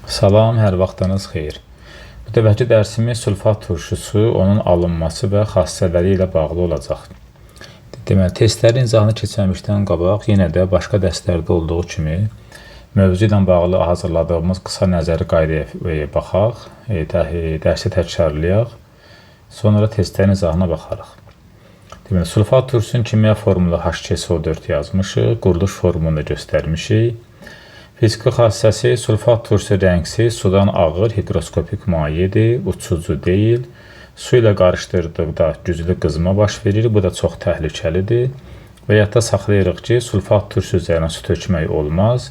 Salam, hər vaxtınız xeyir. Bu dəfəki dərsimiz sulfat turşusu, onun alınması və xassələri ilə bağlı olacaq. Deməli, testlərin izahını keçməmişdən qabaq, yenə də başqa dərslərdə olduğu kimi mövzu ilə bağlı hazırladığımız qısa nəzəri qaydaya baxaq, dərsi təkrarlayaq, sonra testlərin izahına baxarıq. Deməli, sulfat turşusunun kimya formulu H2SO4 yazmışıq, quruluş formunu da göstərmişik. Fiziki xassəsi sulfat turşusu rəngsiz, sudan ağır, higroskopik mayedir, uçucu deyil. Su ilə qarışdırdıqda güclü qızma baş verir, bu da çox təhlükəlidir. Və yadda saxlayırıq ki, sulfat turşusu üzərinə su tökmək olmaz.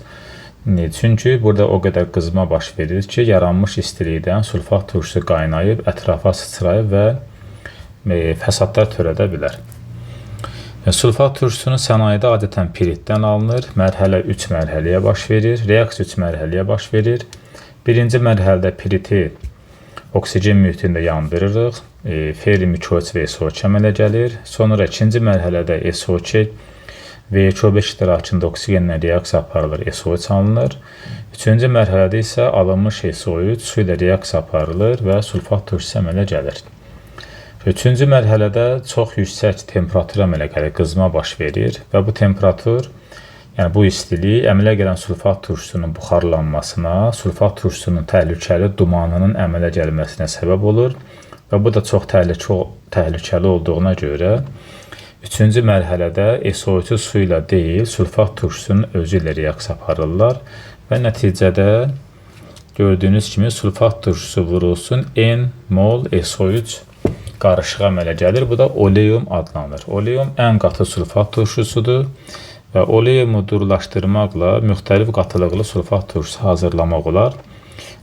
Çünki burada o qədər qızma baş verir ki, yaranmış istilikdən sulfat turşusu qaynayıb, ətrafa sıçrayıb və fəsadlar törədə bilər. Sulfat turşusunun sənayedə adətən piritdən alınır. Mərhələ 3 mərhələyə baş verir. Reaksiya 3 mərhələyə baş verir. Birinci mərhələdə piriti oksigen mühitində yandırırıq. Ferium 2O3 və SO2 əmələ gəlir. Sonra ikinci mərhələdə SO2 və CO5 iştirakında oksigenlə reaksiya aparılır, SO3 alınır. Üçüncü mərhələdə isə alınmış SO3 su ilə reaksiya aparılır və sulfat turşusu əmələ gəlir. Üçüncü mərhələdə çox yüksək temperatur əmələ gəlir, qızma baş verir və bu temperatur, yəni bu istilik əmələ gələn sulfat turşusunun buxarlanmasına, sulfat turşusunun təhlükəli dumanının əmələ gəlməsinə səbəb olur və bu da çox təhlükəli olduğuna görə üçüncü mərhələdə SO2 su ilə deyil, sulfat turşusunun özü ilə reaksiya aparırlar və nəticədə gördüyünüz kimi sulfat turşusu vurulsun N mol SO3 qarışıq əmələ gəlir. Bu da oleum adlanır. Oleum ən qatı sulfat turşusudur və oleumu durlaşdırmaqla müxtəlif qatılıqlı sulfat turşusu hazırlamaq olar.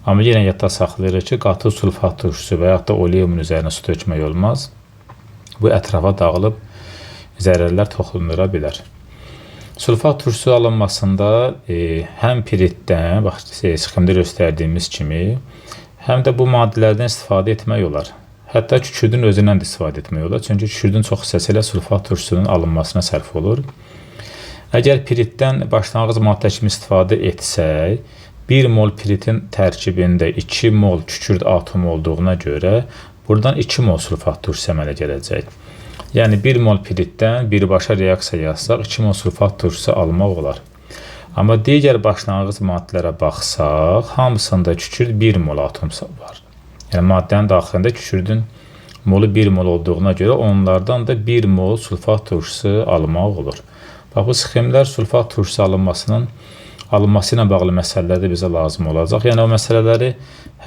Amma yenə yadda saxlayırıq ki, qatı sulfat turşusu və yaxud da oleumun üzərinə su tökmək olmaz. Bu ətrafa dağılıb zərərlər toxunura bilər. Sulfat turşusu alınmasında həm piritdən, bax, sxemdə göstərdiyimiz kimi, həm də bu maddələrdən istifadə etmək olar. Hətta kükürdün özündən də istifadə etmək olar. Çünki kükürdün çox hissəsi ilə sulfat turşusunun alınmasına sərf olur. Əgər piritdən başlanğıc maddə kimi istifadə etsək, 1 mol piritin tərkibində 2 mol kükürd atomu olduğuna görə buradan 2 mol sulfat turşusu əmələ gələcək. Yəni 1 mol piritdən birbaşa reaksiya yazsaq 2 mol sulfat turşusu almaq olar. Amma digər başlanğıc maddələrə baxsaq, hamısında kükürd 1 mol atom var. Yəni maddənin daxilində kükürdün molu 1 mol olduğuna görə onlardan da 1 mol sulfat turşusu almaq olur. Bax, bu sxemlər sulfat turşusu alınması ilə bağlı məsələlərdə bizə lazım olacaq. Yəni o məsələləri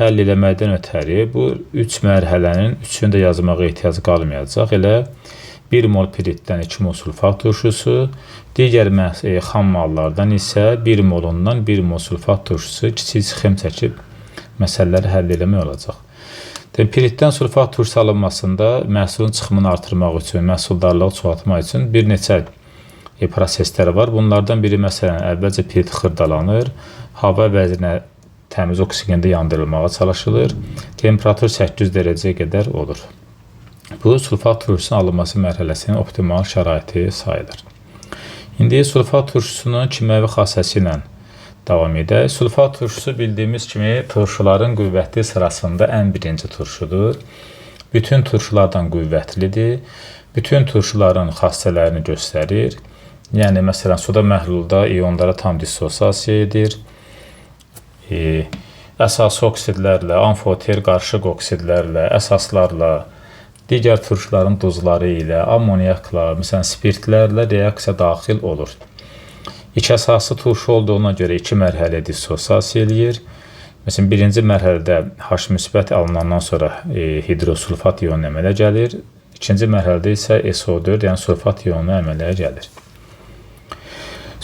həll eləməkdən ötəri bu 3 mərhələnin 3-ünü də yazmağa ehtiyac qalmayacaq. Elə 1 mol piritdən 2 mol sulfat turşusu, digər xam mallardan isə 1 molundan 1 mol sulfat turşusu kiçik sxem çəkib məsələləri həll eləmək olacaq. Piritdən sulfat turşusu alınmasında məhsulun çıxımını artırmaq üçün, məhsuldarlığı çoxaltmaq üçün bir neçə proseslər var. Bunlardan biri məsələn əvvəlcə pirit xırdalanır, hava vəzinə təmiz oksigende yandırılmağa çalışılır, temperatur 800 dərəcəyə qədər olur. Bu sulfat turşusunun alınması mərhələsinin optimal şəraiti sayılır. İndi sulfat turşusunun kimyəvi xassəsi ilə davam edək. Sulfat turşusu bildiyimiz kimi turşuların qüvvətli sırasında ən birinci turşudur. Bütün turşulardan qüvvətlidir. Bütün turşuların xassələrini göstərir. Yəni, məsələn, suda məhlulda iyonlara tam dissosiasiya edir. Əsas oksidlərlə, amfoter qarışıq oksidlərlə, əsaslarla, digər turşuların duzları ilə, ammoniakla, məsələn, spirtlərlə reaksiya daxil olur. İki əsaslı turşu olduğuna görə 2 mərhələ dissosiasiya eləyir. Məsələn, birinci mərhələdə H müsbət alınandan sonra hidrosulfat iyonu əmələ gəlir. İkinci mərhələdə isə SO4, yəni sulfat iyonu əmələ gəlir.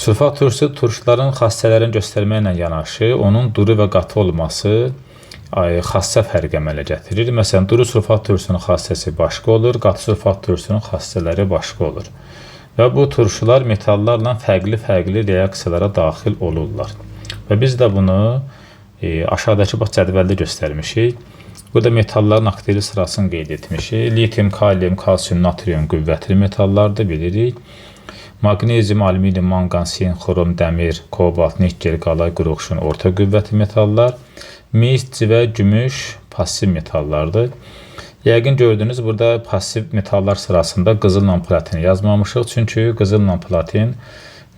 Sulfat turşusu turşuların xassələrini göstərməklə yanaşı, onun duru və qatı olması xassə fərqi əmələ gətirir. Məsələn, duru sulfat turşusunun xassəsi başqa olur, qatı sulfat turşusunun xassələri başqa olur. Və bu turşular metallarla fərqli reaksiyalara daxil olurlar. Və biz də bunu aşağıdakı cədvəldə göstərmişik. Burada metalların aktivli sırasını qeyd etmişik. Litium, kalium, kalsium, natrium qüvvətli metallardır, bilirik. Maqnezium, alüminium, manqan, sin, xrom, dəmir, kobalt, nikkel, qalay, qurğuşun orta qüvvətli metallar. Mis, civə, gümüş passiv metallardır. Yəqin gördünüz, burada passiv metallar sırasında qızılla platin yazmamışıq. Çünki qızılla platin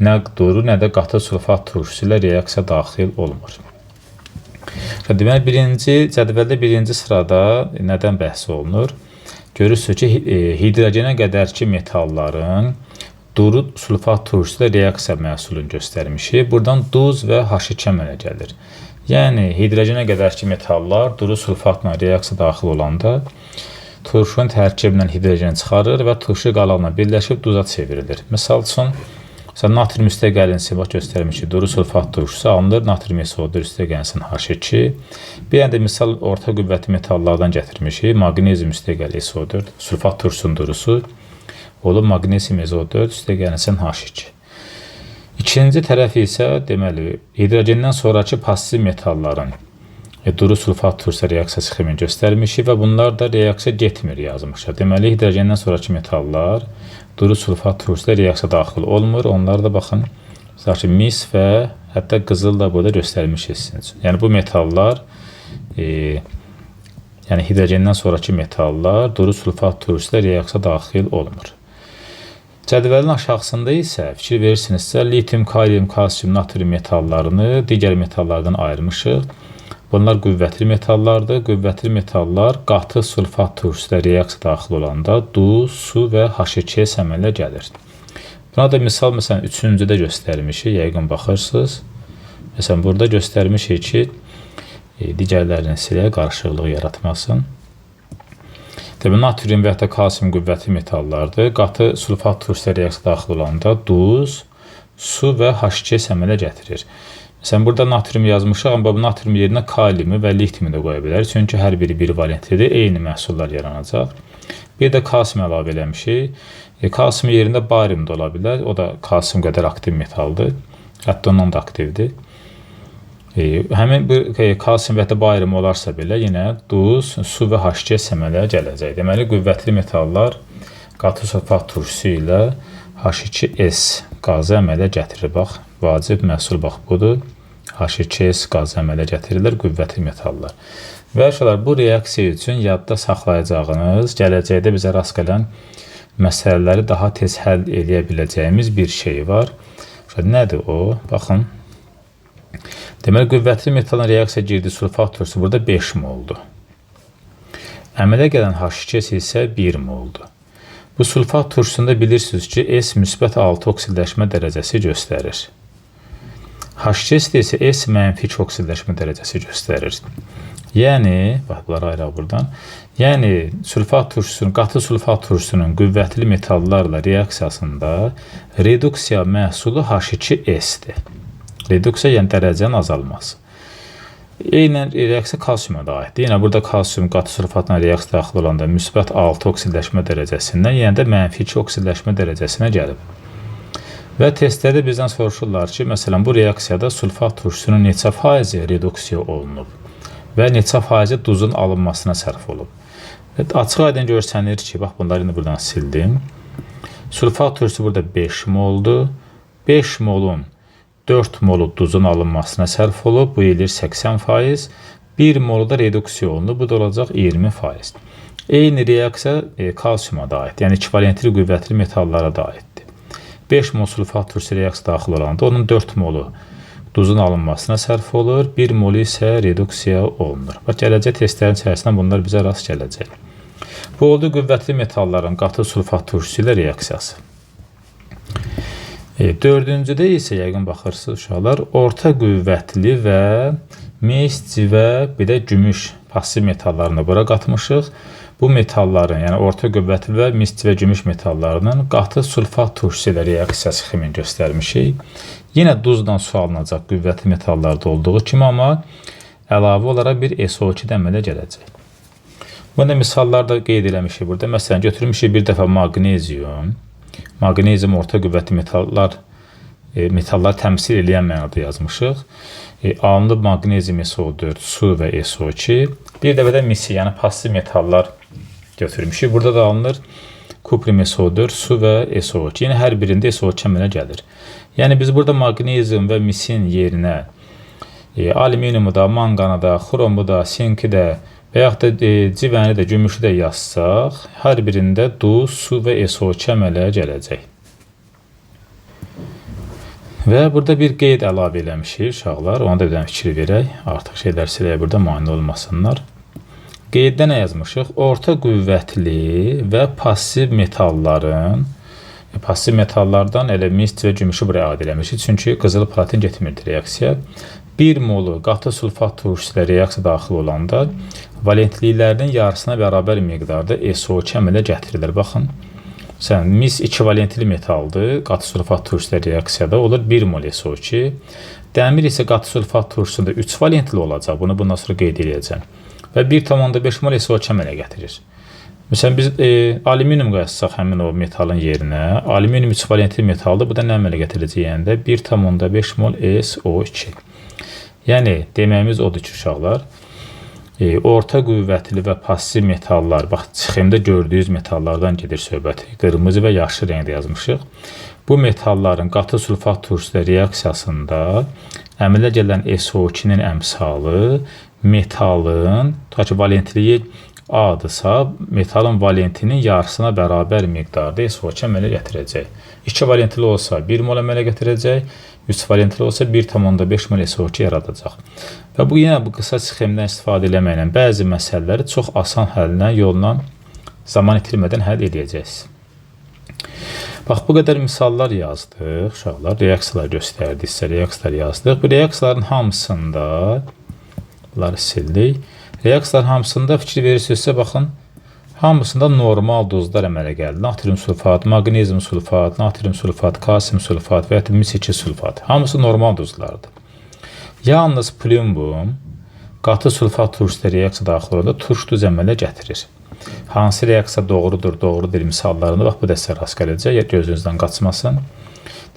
nə duru, nə də qatı sulfat turşusu ilə reaksiya daxil olmur. Deməli, cədvəldə birinci sırada nədən bəhs olunur? Görürsünüz ki, hidrogenə qədərki metalların duru sulfat turşusu ilə reaksiya məhsulunu göstərmişik. Buradan duz və H2 əmələ gəlir. Yəni, hidrogenə qədərki metallar duru sulfatla reaksiya daxil olanda turşunun tərkibindən hidrogen çıxarır və turşu qalanla birləşib duza çevrilir. Misal üçün, natrium üstəgəlinin bax göstərmişik, duru sulfat turşusu alınır, natrium SO4 üstəgəlinin H2. Bir yanda misal orta qüvvətli metallardan gətirmişik, maqnezium üstəgəli SO4, sulfat turşusunun durusu olub maqnezium SO4 üstəgəlinin H2. İkinci tərəf isə, deməli, hidrogendən sonraki passiv metalların duru sulfat turşusu reaksiya sxemini göstərmişik və bunlar da reaksiya getmir yazmışıq. Deməli, hidrogendən sonraki metallar duru sulfat turşusu ilə reaksiya daxil olmur. Onlar da baxın, mis və hətta qızıl da burada göstərmişik sizin üçün. Yəni, bu metallar, yəni hidrogendən sonraki metallar duru sulfat turşusu ilə reaksiya daxil olmur. Cədvəlin aşağısında isə fikir verirsinizsə, litium, kalium, kalsium, natrium metallarını digər metallardan ayırmışıq. Bunlar qüvvətli metallardır. Qüvvətli metallar qatı sulfat turşusu ilə reaksiya daxil olanda duz, su və H2 əmələ gəlir. Buna da misal, məsələn, üçüncüdə göstərmişik, yəqin baxırsınız. Məsələn, burada göstərmişik ki, digərlərini silə qarışıqlıq yaratmasın. Deməli, natrium və ya kalsium qüvvətli metallardır. Qatı sulfat turşusu ilə reaksiya daxil olanda duz, su və H2 əmələ gətirir. Məsələn, burada natrium yazmışıq, amma bu natrium yerinə kaliumu və litiumu da qoya bilərik. Çünki hər biri bir valentlidir, eyni məhsullar yaranacaq. Bir də kalsium əlavə eləmişik. Kalsium yerində barium da ola bilər. O da kalsium qədər aktiv metaldır. Hətta ondan da aktivdir. Həmin bir kalsium və ya barium olarsa belə yenə duz, su və H2 əmələ gələcək. Deməli, qüvvətli metallar qatı sulfat turşusu ilə H2S qazı əmələ gətirir. Bax, vacib məhsul bax budur. H2S qazı əmələ gətirilir qüvvətli metallar. Və aşağılar, bu reaksiya üçün yadda saxlayacağınız, gələcəkdə bizə rast gələn məsələləri daha tez həll edə biləcəyimiz bir şey var. Nədir o? Baxın. Deməli, qüvvətli metalın reaksiya girdiyi sulfat turşusu burada 5 moldur. Əmələ gələn H2S isə 1 moldur. Bu sulfat turşusunda bilirsiniz ki, S müsbət 6 oksidləşmə dərəcəsi göstərir. H2S isə S mənfi 2 oksidləşmə dərəcəsi göstərir. Yəni, bax, bunları ayıraq buradan. Yəni, qatı sulfat turşusunun qüvvətli metallarla reaksiyasında reduksiya məhsulu H2S-dir. Reduksiya, yəni dərəcənin azalması. Eynən reaksiya kalsiyuma da aiddir. Yəni, burada kalsiyum qatı sulfatla reaksiya daxil olanda müsbət 6 oksidləşmə dərəcəsindən, yəni də mənfi 2 oksidləşmə dərəcəsinə gəlib. Və testlərdə bizdən soruşurlar ki, məsələn, bu reaksiyada sulfat turşusunun neçə faizi reduksiya olunub və neçə faizi duzun alınmasına sərf olub. Açıq aydın görsənir ki, bax, bunları indi buradan sildim. Sulfat turşusu burada 5 moldur. 5 molun 4 molu duzun alınmasına sərf olub, bu edir 80%. 1 molu da reduksiya olunub, bu da olacaq 20%. Eyni reaksiya kalsiyuma da aid, yəni ekvivalentli qüvvətli metallara da aiddir. 5 mol sulfat turşusu reaksiya daxil olanda onun 4 molu duzun alınmasına sərf olur, 1 molu isə reduksiya olunur. Bax, gələcək testlərin içərisində bunlar bizə rast gələcək. Bu oldu qüvvətli metalların qatı sulfat turşusu ilə reaksiyası. Dördüncüdə isə yəqin baxırsınız uşaqlar, orta qüvvətli və mis, civə, bir də gümüş passiv metallarını bura qatmışıq. Bu metalların, yəni orta qüvvətli və mis, civə, gümüş metallarının qatı sulfat turşusu ilə reaksiya sxemini göstərmişik. Yenə duzla su alınacaq qüvvətli metallarda olduğu kimi, amma əlavə olaraq bir SO2 əmələ gələcək. Bunda misallarda qeyd eləmişik burada. Məsələn, götürmüşük bir dəfə maqnezium. Maqnezium orta qüvvətli metallar təmsil edən mənada yazmışıq. Alınıb maqnezium SO4, su və SO2. Bir dəfə də misi, yəni passiv metallar götürmüşük. Burada da alınır Kuprum SO4, su və SO2. Yəni hər birində SO2 əmələ gəlir. Yəni biz burada maqnezium və misin yerinə alüminiumu da, manqanı da, xromu da, sinki də və yaxud da civəni də, gümüşü də yazsaq, hər birində duz, su və SO2 əmələ gələcək. Və burada bir qeyd əlavə eləmişik uşaqlar, ona da bir fikir verək. Artıq şeylər silək burada mane olmasınlar. Qeyddə nə yazmışıq? Orta qüvvətli və passiv metalların, passiv metallardan elə mist və gümüşü buraya aid eləmişik. Çünki qızılı platin getmirdi reaksiya. 1 molu qatı sulfat turşusu ilə reaksiya daxil olanda valentliklərinin yarısına bərabər miqdarda SO2 əmələ gətirilir. Baxın, mis 2 valentli metaldır. Qatı sulfat turşusu ilə reaksiyada olur 1 mol SO2. Dəmir isə qatı sulfat turşusunda 3 valentli olacaq. Bunu bundan sonra qeyd edəcəm. Və 1,5 mol SO2 əmələ gətirir. Məsələn, biz alüminium qoyasaq həmin o metalın yerinə. Alüminium 3 valentli metaldır. Bu da nə əmələ gətirəcəyəndə 1,5 mol SO2. Yəni, deməyimiz odur ki, uşaqlar, orta qüvvətli və passiv metallar, bax, çıxımda gördüyünüz metallardan gedir söhbət. Qırmızı və yaşlı rəngdə yazmışıq. Bu metalların qatı sulfat turşusu reaksiyasında əmələ gələn SO2-nin əmsalı metalın, tutaq ki, valentliyi A-dırsa, metalın valentinin yarısına bərabər miqdarda SO2 əmələ gətirəcək. 2 valentli olsa 1 mol əmələ gətirəcək, 3 valentli olsa 1,5 mol SO2 yaradacaq. Və bu yenə bu qısa sxemdən istifadə eləməklə bəzi məsələləri çox asan həllə, yolla, zaman itirmədən həll edəcəksiniz. Bax, bu qədər misallar yazdıq, uşaqlar, reaksiyalar göstərdik, sizə reaksiyalar yazdıq. Bu reaksiyaların hamısında, bunları sildik. Reaksiyaların hamısında fikir verirsinizsə, baxın, hamısında normal dozlar əmələ gəldi. Natrium sulfat, maqnezium sulfat, natrium sulfat, kalsium sulfat və ya mis-2 sulfat. Hamısı normal dozlardır. Yalnız plumbum qatı sulfat turşusu reaksiya daxil olanda turş duz əmələ gətirir. Hansı reaksiya doğrudur, doğrudur misallarında bax bu dəstə rast gələcək, gözünüzdən qaçmasın.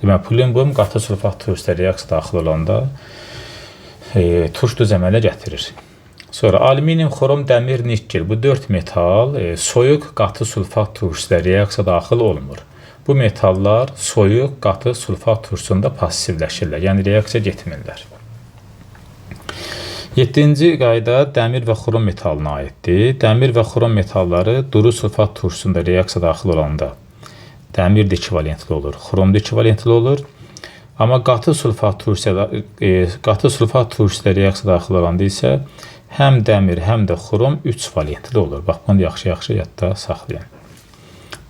Deməli, plumbum qatı sulfat turşusu reaksiya daxil olanda turş duz əmələ gətirir. Sonra alüminium, xrom, dəmir, nikkel. Bu 4 metal soyuq qatı sulfat turşusu reaksiya daxil olmur. Bu metallar soyuq qatı sulfat turşusunda passivləşirlər. Yəni reaksiya getmirlər. 7-ci qayda dəmir və xrom metalına aiddir. Dəmir və xrom metalları duru sulfat turşusunda reaksiya daxil olanda dəmir də 2 valentli olur, xrom da 2 valentli olur. Amma qatı sulfat turşusu reaksiya daxil olanda isə həm dəmir, həm də xrom 3 valentli olur. Bax, bunu yaxşı-yaxşı yadda saxlayın.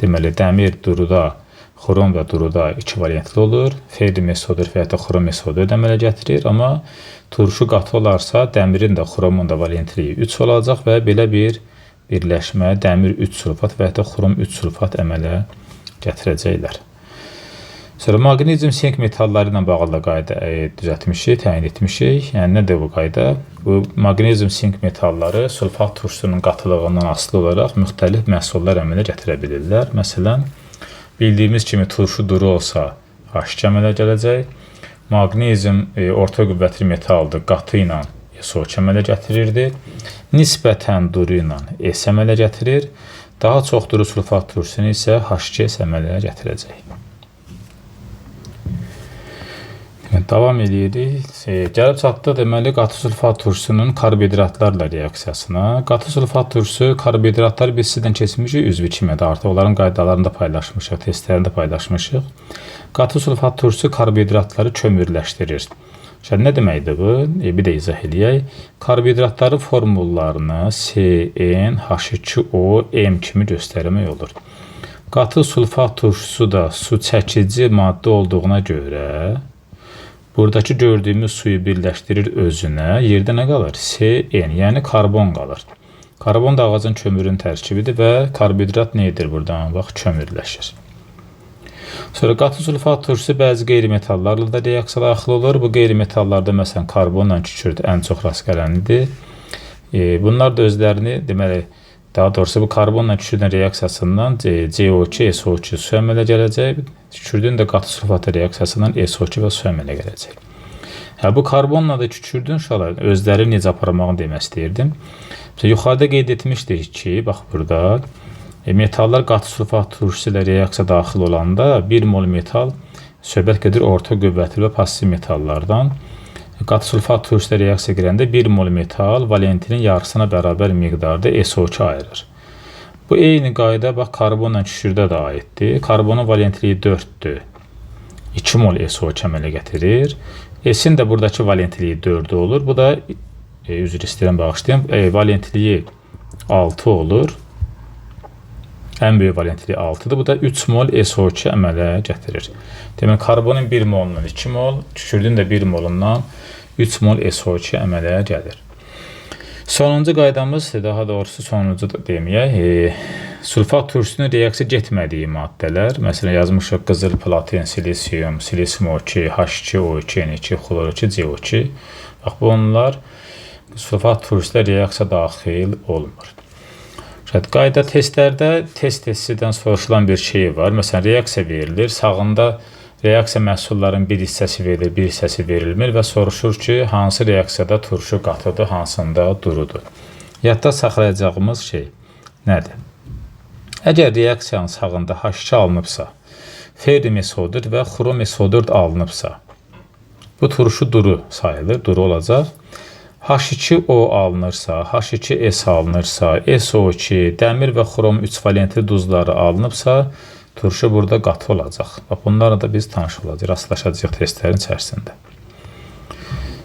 Deməli, dəmir duruda, xrom və duruda 2 valentli olur. Ferrium SO4 və ya da xrom SO4 əmələ gətirir. Amma turşu qatı olarsa, dəmirin də, xromun da valentliyi 3 olacaq və belə bir birləşmə dəmir 3 sulfat və ya da xrom 3 sulfat əmələ gətirəcəklər. Sonra maqnezium, sink metalları ilə bağlı da qayda düzəltmişik, təyin etmişik. Yəni, nədir bu qayda? Bu maqnezium, sink metalları sulfat turşusunun qatılığından asılı olaraq müxtəlif məhsullar əmələ gətirə bilirlər. Məsələn, bildiyimiz kimi turşu duru olsa H2 əmələ gələcək. Maqnezium orta qüvvətli metaldır, qatı ilə SO2 əmələ gətirirdi. Nisbətən duru ilə S əmələ gətirir. Daha çox duru sulfat turşusunu isə H2S əmələ gətirəcək. Davam edirik. Gəlib çatdıq deməli qatı sulfat turşusunun karbohidratlarla reaksiyasına. Qatı sulfat turşusu karbohidratları biz sizdən keçmişik üzvü kimi də artıq onların qaydalarını da paylaşmışıq, testlərini də paylaşmışıq. Qatı sulfat turşusu karbohidratları kömürləşdirir. Şimdi nə deməkdir bu? Bir də izah eləyək. Karbohidratların formullarını CN, H2O, M kimi göstərmək olur. Qatı sulfat turşusu da su çəkici maddə olduğuna görə buradakı gördüyümüz suyu birləşdirir özünə. Yerdə nə qalır? CN, yəni karbon qalır. Karbon da ağacın kömürün tərkibidir və karbohidrat nədir buradan? Bax, kömürləşir. Sonra qatı sulfat turşusu bəzi qeyri-metallarla da reaksiya daxil olur. Bu qeyri-metallarda məsələn karbonla kükürt ən çox rast gələnlidir. Bunlar da özlərini, deməli, daha doğrusu bu karbonla kükürdün reaksiyasından CO2, SO2 su əmələ gələcək. Kükürdün də qatı sulfat reaksiyasından SO2 və su əmələ gələcək. Bu karbonla da kükürdün özləri necə aparmağını demək istəyirdim. Yuxarıda qeyd etmişdik ki, bax burada Metallar qatı sulfat turşusu ilə reaksiya daxil olanda 1 mol metal söhbət gedir orta qüvvətli və passiv metallardan. Qatı sulfat turşusu ilə reaksiya girəndə 1 mol metal valentinin yarısına bərabər miqdarda SO2 ayırır. Bu eyni qayda bax karbonla kükürdə də aiddir. Karbonun valentliyi 4-dür. 2 mol SO2 əmələ gətirir. S-in də buradakı valentliyi 4 olur. Bu da üzr istəyirəm bağışlayın. Valentliyi 6 olur. Ən böyük valentliyi 6-dır. Bu da 3 mol SO2 əmələ gətirir. Demək, karbonun 1 molundan 2 mol, kükürdün də 1 molundan 3 mol SO2 əmələ gəlir. Sonuncu qaydamız, daha doğrusu sonuncu deməyək, sulfat turşusunun reaksiya getmədiyi maddələr, məsələn, yazmışıq qızıl, platin, silisium, silisium O2, H2O2, N2, xlor 2, CO2. Bax, bunlar sulfat turşusuna reaksiya daxil olmur. Qayda testlərdə test-testidən soruşulan bir şey var. Məsələn, reaksiya verilir. Sağında reaksiya məhsullarının bir hissəsi verilir, bir hissəsi verilmir və soruşur ki, hansı reaksiyada turşu qatıdır, hansında durudur. Yadda saxlayacağımız şey nədir? Əgər reaksiyanın sağında H2 alınıbsa, ferrium SO4 və xrom SO4 alınıbsa, bu turşu duru sayılır, duru olacaq. H2O alınırsa, H2S alınırsa, SO2, dəmir və xrom 3 valentli duzları alınıbsa, turşu burada qatı olacaq. Bunlarla da biz tanış olacaq, rastlaşacaq testlərin içərisində.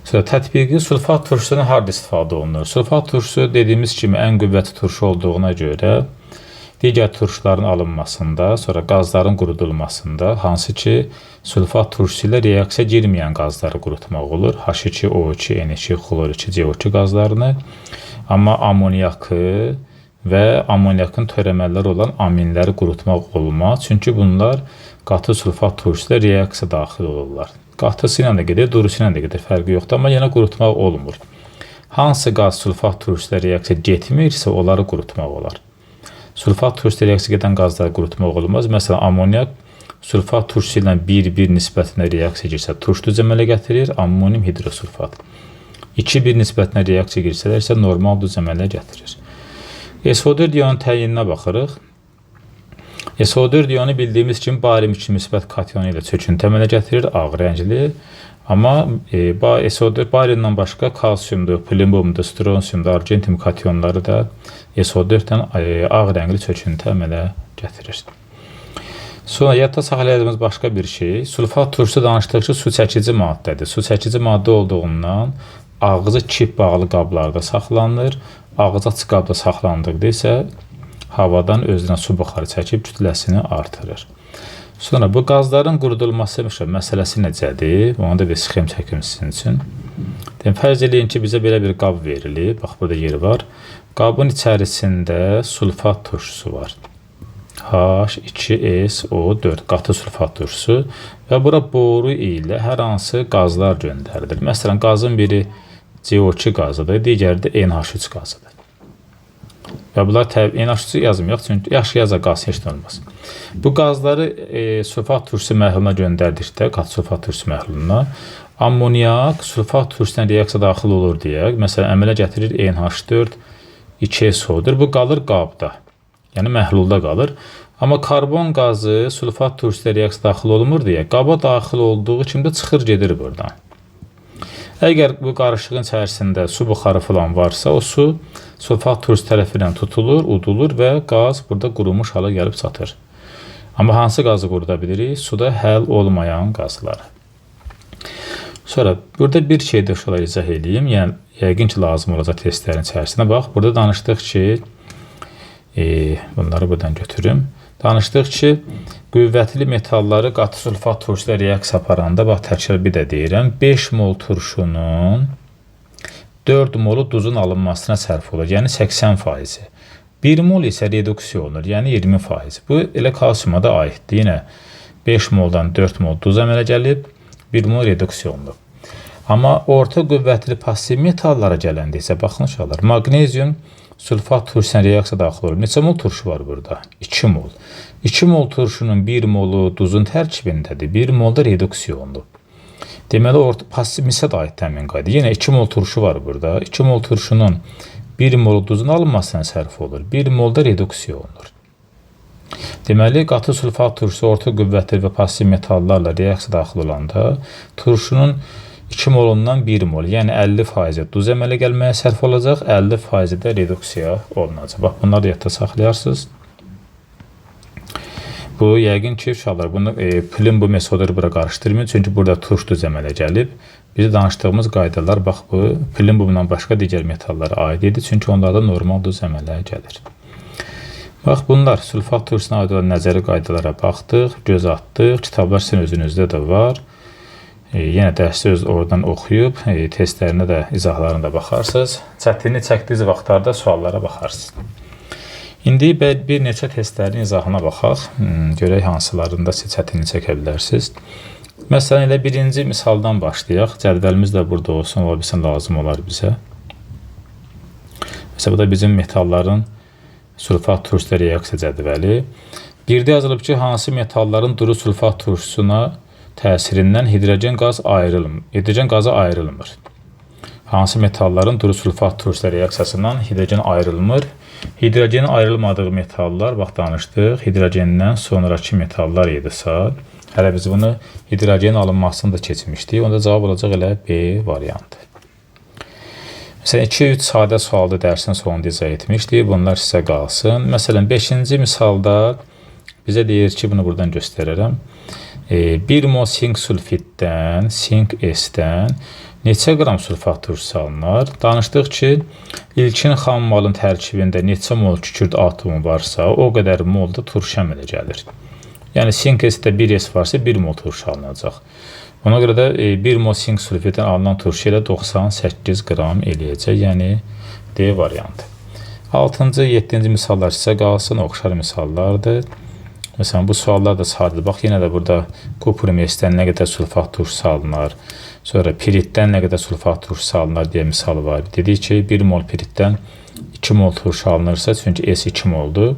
Sonra tətbiqi sulfat turşusundan harada istifadə olunur? Sulfat turşusu dediyimiz kimi ən qüvvətli turşu olduğuna görə digər turşuların alınmasında, sonra qazların qurudulmasında, hansı ki, sulfat turşusu ilə reaksiya girməyən qazları qurutmaq olur. H2O2, N2, xlor 2, CO2 qazlarını. Amma amoniyakı və amoniyakın törəmələri olan aminləri qurutmaq olmaz. Çünki bunlar qatı sulfat turşusu ilə reaksiya daxil olurlar. Qatısı ilə də gedir, durusu ilə də gedir, fərqi yoxdur. Amma yenə qurutmaq olmur. Hansı qaz sulfat turşusu ilə reaksiya getmirsə, onları qurutmaq olar. Sulfat turşusu ilə reaksiya gedən qazları qurutmaq olmaz. Məsələn, amoniyak sulfat turşusu ilə 1-1 nisbətində reaksiya girsə, turş duz əmələ gətirir, ammonium hidrosulfat. 2-1 nisbətində reaksiya girsələr isə normal duz əmələ gətirir. SO4 iyonun təyininə baxırıq. SO4 iyonu bildiyimiz kimi barium 2 müsbət kationu ilə çöküntü əmələ gətirir, ağ rəngli. Amma SO4 bariumdan başqa kalsiumdur, plumumdur, strontiumdur, argentin kationları da SO4-dən ağ rəngli çöküntü əmələ gətirir. Sonra yadda saxlayacağımız başqa bir şey, sulfat turşusu danışdıqca su çəkici maddədir. Su çəkici maddə olduğundan ağzı kip bağlı qablarda saxlanılır. Ağız açıq qabda saxlandıqda isə havadan özünə su buxarı çəkib kütləsini artırır. Sonra bu qazların qurudulması məsələsi necədir? Onu da bir sxem çəkim sizin üçün. Fərz eləyin ki, bizə belə bir qab verilir. Bax, burada yeri var. Qabın içərisində sulfat turşusu var. H2SO4 qatı sulfat turşusu və bura boru ilə hər hansı qazlar göndərilir. Məsələn, qazın biri CO2 qazıdır, digəri də NH3 qazıdır. Və bunlar NH3 yazmayaq, çünki yaxşı yaza qaz heç nə olmaz. Bu qazları sulfat turşusu məhluluna göndərdikdə, qatı sulfat turşusu məhluluna, ammoniyak sulfat turşusuna reaksiya daxil olur deyək. Məsələn, əmələ gətirir NH4, 2SO4, bu qalır qabda. Yəni məhlulda qalır. Amma karbon qazı sulfat turşusuna reaksiya daxil olmur deyə qaba daxil olduğu kimi də çıxır gedir buradan. Əgər bu qarışığın içərisində su buxarı falan varsa, o su sulfat turşusu tərəfindən tutulur, udulur və qaz burada qurumuş hala gəlib çatır. Amma hansı qazı quruda bilirik? Suda həll olmayan qazları. Sonra burada bir şey də şöyle izah edeyim. Yəni yəqin ki lazım olacaq testlərin içərisində. Bax, burada danışdıq ki bunları buradan götürüm. Danışdıq ki, qüvvətli metalları qatı sulfat turşusuyla reaksiya aparanda, bax, təkrar bir də deyirəm, 5 mol turşunun 4 molu duzun alınmasına sərf olur, yəni 80%. 1 mol isə reduksiya olunur, yəni 20%. Bu elə kalsiyuma da aiddir. Yenə 5 moldan 4 mol duz əmələ gəlib, 1 mol reduksiya olunur. Amma orta qüvvətli passiv metallara gələndə isə, baxın uşaqlar, maqnezium sulfat turşusuna reaksiya daxil olur. Neçə mol turşu var burada? 2 mol. 2 mol turşunun 1 molu duzun tərkibindədir, 1 molda reduksiya olunur. Deməli, orta passiv misə də aid təmin qayda. Yenə 2 mol turşu var burada. 2 mol turşunun 1 mol duzun alınmasına sərf olur. 1 molda reduksiya olunur. Deməli, qatı sulfat turşusu orta qüvvətli və pasiv metallarla reaksiya daxil olanda turşunun 2 molundan 1 mol, yəni 50% duz əmələ gəlməyə sərf olacaq, 50% də reduksiya olunacaq. Bax, bunları yadda saxlayarsınız. Bu, yəqin ki, uşaqlar, pilin bu metodları bura qarışdırmayın, çünki burada turş duz əmələ gəlib. Biz danışdığımız qaydalar, bax, bu, pilin bundan başqa digər metallara aid idi, çünki onlarda normal duz əmələ gəlir. Bax, bunlar sulfat turşusuna aid olan nəzəri qaydalara baxdıq, göz atdıq, kitablar sizin özünüzdə də var. Yenə dərsi oradan oxuyub, testlərinə də, izahlarına da baxarsınız. Çətinlik çəkdiyiniz vaxtlarda suallara baxarsınız. İndi bir neçə testlərin izahına baxaq. Görək hansılarında siz çətinlik çəkə bilərsiniz. Məsələn, elə birinci misaldan başlayaq. Cədvəlimiz də burada olsun, ola bilsin lazım olar bizə. Məsələn, bu da bizim metalların sulfat turşusuna reaksiya cədvəli. Birdə yazılıb ki, hansı metalların duru sulfat turşusuna təsirindən hidrogen qazı ayrılmır. Hansı metalların duru sulfat turşusuna reaksiyasından hidrogen ayrılmır? Hidrogenin ayrılmadığı metallar, bax danışdıq, hidrogenden sonraki metallar idisə, hələ biz bunu hidrogenin alınmasını da keçmişdik, onda cavab olacaq elə B variantı. Məsələn, 2-3 sadə sualda dərsin sonunda izah etmişdik, bunlar sizə qalsın. Məsələn, 5-ci misalda bizə deyir ki, bunu buradan göstərərəm. 1 mol sink sulfitdən, sink S-dən neçə qram sulfat turşusu alınır? Danışdıq ki, ilkin xam malın tərkibində neçə mol kükürt atomu varsa, o qədər molda turşu əmələ gəlir. Yəni, sink S-də 1S varsa, 1 mol turşu alınacaq. Ona görə də 1 mol sink sulfitdən alınan turşu ilə 98 qram eləyəcək, yəni D variantı. 6-cı, 7-ci misallar sizə qalsın, oxşar misallardır. Məsələn, bu suallar da sadıdır. Bax, yenə də burada kuprimesdən nə qədər sulfat turşusu alınır, sonra piritdən nə qədər sulfat turşusu alınır deyə misal var. Dedik ki, 1 mol piritdən 2 mol turşu alınırsa, çünki S 2 moldur,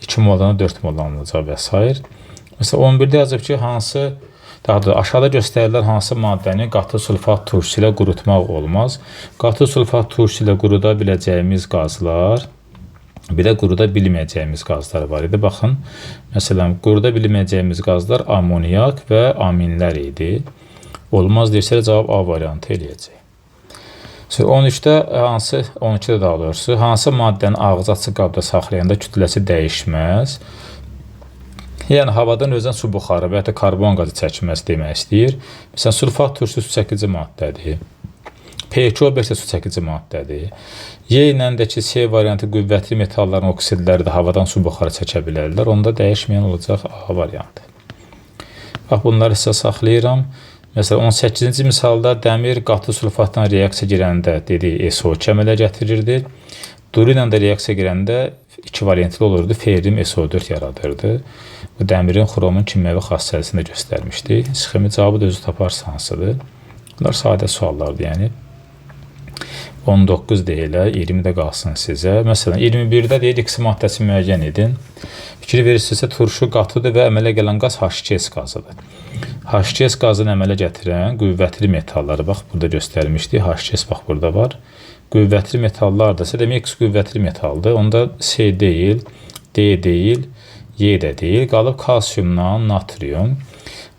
2 moldan 4 mol alınacaq və s. Məsələn, 11-də yazıb ki, aşağıda göstərirlər hansı maddəni qatı sulfat turşusu ilə qurutmaq olmaz. Qatı sulfat turşusu ilə quruda biləcəyimiz qazlar, bir də quruda bilməyəcəyimiz qazlar var idi. Baxın, məsələn, quruda bilməyəcəyimiz qazlar amoniyak və aminlər idi. Olmaz deyirsə, cavab A variantı eləyəcək. 13-də hansı, 12-də daha doğrusu, hansı maddəni ağzı açıq qabda saxlayanda kütləsi dəyişməz? Yəni, havadan özdən su buxarı və ya da karbon qazı çəkilməsi demək istəyir. Məsələn, sulfat turşusu su çəkici maddədir. P2O5 də su çəkici maddədir. Y ilindəki C variantı qüvvətli metalların oksidləri də havadan su buxarı çəkə bilərlər. Onda dəyişməyən olacaq A variantı. Bax, bunları sizə saxlayıram. Məsələn, 18-ci misalda dəmir qatı sulfatdan reaksiya girəndə dediyi SO2 əmələ gətirirdi. Duru ilə də reaksiya girəndə 2 variantlı olurdu. Ferrium SO4 yaradırdı. Bu dəmirin xromun kimyəvi xassəsini göstərmişdi. Sxemi cavabı da özü taparsa hansıdır? Bunlar sadə suallardır, yəni. 19 deyilə, 20 də qalsın sizə. Məsələn, 21-də deyil, X maddəsi müəyyən edin. Fikir verirsinizsə, turşu qatıdır və əmələ gələn qaz H2S qazıdır. H2S qazını əmələ gətirən qüvvətli metalları, bax, burada göstərmişdik. H2S, bax, burada var. Qüvvətli metallardırsa, demək X qüvvətli metaldır. Onda C deyil, D deyil, Y də deyil. Qalıb kalsiumdan natrium.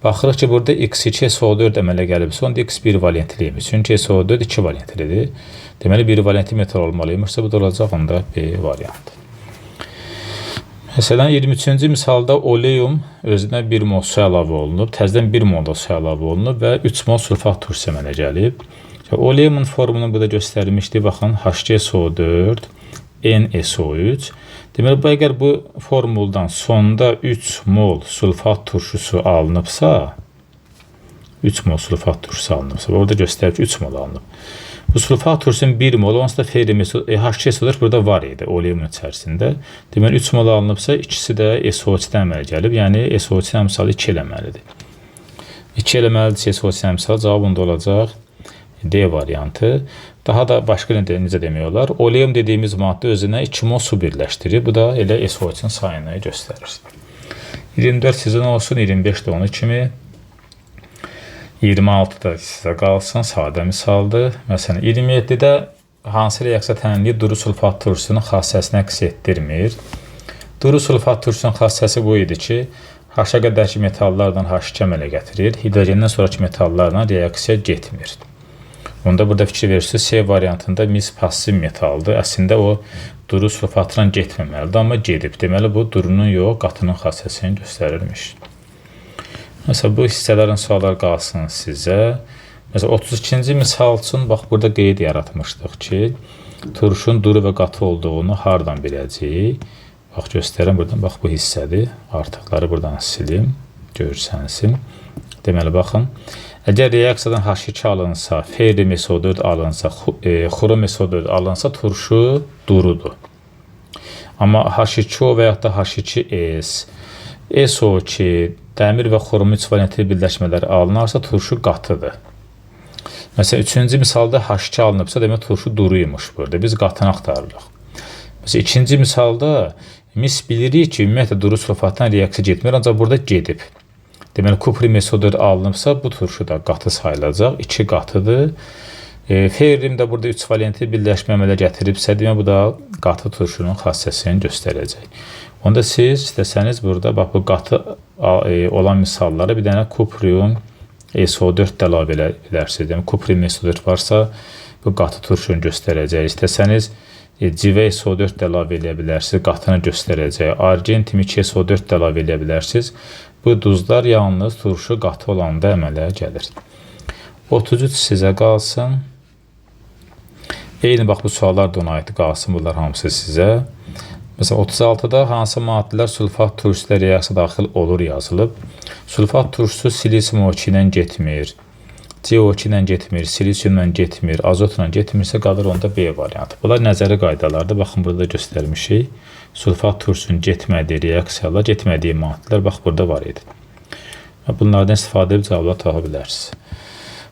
Baxırıq ki, burada X2 SO4 əmələ gəlibsə, onda X1 valentliymiş. Çünki SO4 2 valentlidir. Deməli, 1 valentli metal olmalıymışsa, bu da olacaq, onda B variantı. Məsələn, 23-cü misalda oleum özünə 1 mol su əlavə olunub, təzədən 1 mol da su əlavə olunub və 3 mol sulfat turşusu əmələ gəlib. Oleumun formunu burada göstərmişdi. Baxın, HCSO4, NSO3. Deməli, əgər bu formuldan sonda 3 mol sulfat turşusu alınıbsa, orada göstərir ki, 3 mol alınıb. Bu sulfat turşusunun 1 mol, onsuz da HCSO4 burada var idi, oleumun içərisində. Deməli, 3 mol alınıbsa, ikisi də SO2-dən əmələ gəlib, yəni SO2-dən əmsalı 2 eləməlidir. 2 eləməlidir SO2-dən əmsalı, cavab onda olacaq D variantı. Daha da başqa necə demək olar? Oleum dediyimiz maddə özünə 2 mol su birləşdirir. Bu da elə SO2-nin sayını göstərir. 24 sizin olsun, 25 də onu kimi. 26 da sizə qalsın, sadə misaldır. Məsələn, 27-də hansı reaksiya tənliyi duru sulfat turşusunun xassəsini əks etdirmir? Duru sulfat turşusunun xassəsi bu idi ki, H-a qədərki metallarla H2 əmələ gətirir, hidrogendən sonraki metallarla reaksiya getmir. Onda burada fikir verirsiniz, C variantında mis passiv metaldır. Əslində o duru sulfatla getməməlidir, amma gedib. Deməli, bu durunun yox, qatının xassəsini göstərirmiş. Məsələn, bu hissələrin suallar qalsın sizə. Məsələn, 32-ci misal üçün, bax, burada qeyd yaratmışdıq ki, turşun duru və qatı olduğunu hardan biləcəyik? Bax, göstərəm buradan, bax, bu hissədir. Artıqları buradan silim, görsənsin. Deməli, baxın, əgər reaksiyadan H2 alınsa, ferri SO4 alınsa, xrom SO4 alınsa, turşu durudur. Amma H2O və yaxud da H2S, SO2, dəmir və xrom 3 valentli birləşmələri alınarsa, turşu qatıdır. Məsələn, 3-cü misalda H2 alınıbsa, demək turşu duruymuş burada. Biz qatını axtarırıq. Məsələn, 2-ci misalda mis bilirik ki, ümumiyyətlə duru sulfatdan reaksiya getmir, ancaq burada gedib. Deməli, kupri SO4 alınıbsa, bu turşu da qatı sayılacaq. 2 qatıdır. Ferrim də burada 3 valentli birləşmə əmələ gətiribsə, demək, bu da qatı turşunun xassəsini göstərəcək. Onda siz istəsəniz burada, bax, bu qatı olan misallara bir dənə kuprium SO4 də əlavə edərsiniz. Demək, kupri SO4 varsa, bu qatı turşunu göstərəcək. İstəsəniz, civə SO4 də əlavə edə bilərsiniz, qatını göstərəcək. Argent 2 SO4 də əlavə edə bilərsiniz. Bu duzlar yalnız turşu qatı olanda əmələ gəlir. 33 sizə qalsın. Eyni bax, bu suallar da ona aid qalsın, bunlar hamısı sizə. Məsələn, 36-da hansı maddələr sulfat turşusu ilə reaksiya daxil olur yazılıb. Sulfat turşusu silisium O2 ilə getmir, CO2 ilə getmir, silisiumla getmir, azotla getmirsə qalır onda B variantı. Bunlar nəzəri qaydalardır. Baxın, burada göstərmişik. Sulfat turşusunun getmədiyi reaksiyalar, getmədiyi maddələr bax, burada var idi. Bunlardan istifadə edib cavablar tapa bilərsiniz.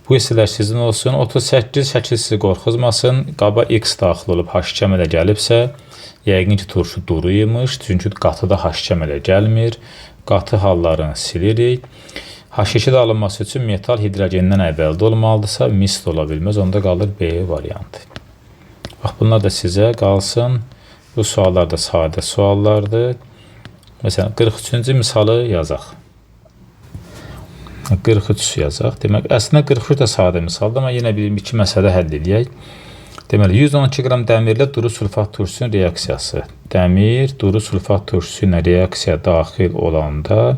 Bu hissələr sizin olsun. 38 şəkil sizi qorxuzmasın. Qaba X daxil olub H2 əmələ gəlibsə, yəqin ki, turşu duruymuş. Çünki qatıda H2 əmələ gəlmir. Qatı hallarını silirik. H2 də alınması üçün metal hidrogendən əvvəldə olmalıdırsa, mis də ola bilməz. Onda qalır B variantı. Bax, bunlar da sizə qalsın. Bu suallar da sadə suallardır. Məsələn, 43-cü misalı yazaq. 43 yazaq. Demək, əslində 43 də sadə misaldır, amma yenə bir iki məsələ həll edək. Deməli, 112 qram dəmirlə duru sulfat turşusunun reaksiyası. Dəmir duru sulfat turşusu ilə reaksiya daxil olanda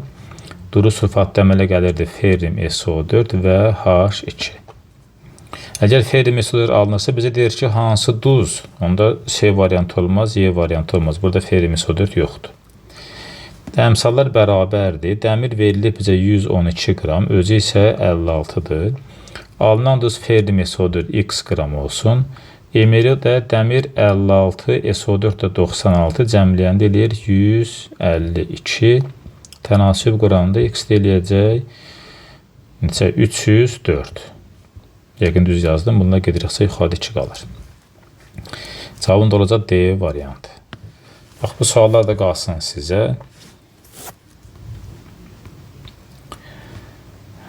duru sulfat əmələ gəlirdi ferrim SO4 və H2. Əgər ferrim SO4 alınırsa, bizə deyir ki, hansı duz? Onda C variantı olmaz, Y variantı olmaz. Burada ferrim SO4 yoxdur. Əmsallar bərabərdir. Dəmir verilib bizə 112 qram, özü isə 56-dır. Alınan duz ferrim SO4 X qram olsun. Emiri də dəmir 56, SO4 də 96, cəmləyəndə eləyir 152. Tənasüb quranda X eləyəcək 304. Yəqin düz yazdım. Bununla gediriksə yuxarıda 2 qalır. Cavabın da olacaq D variantı. Bax, bu suallar da qalsın sizə.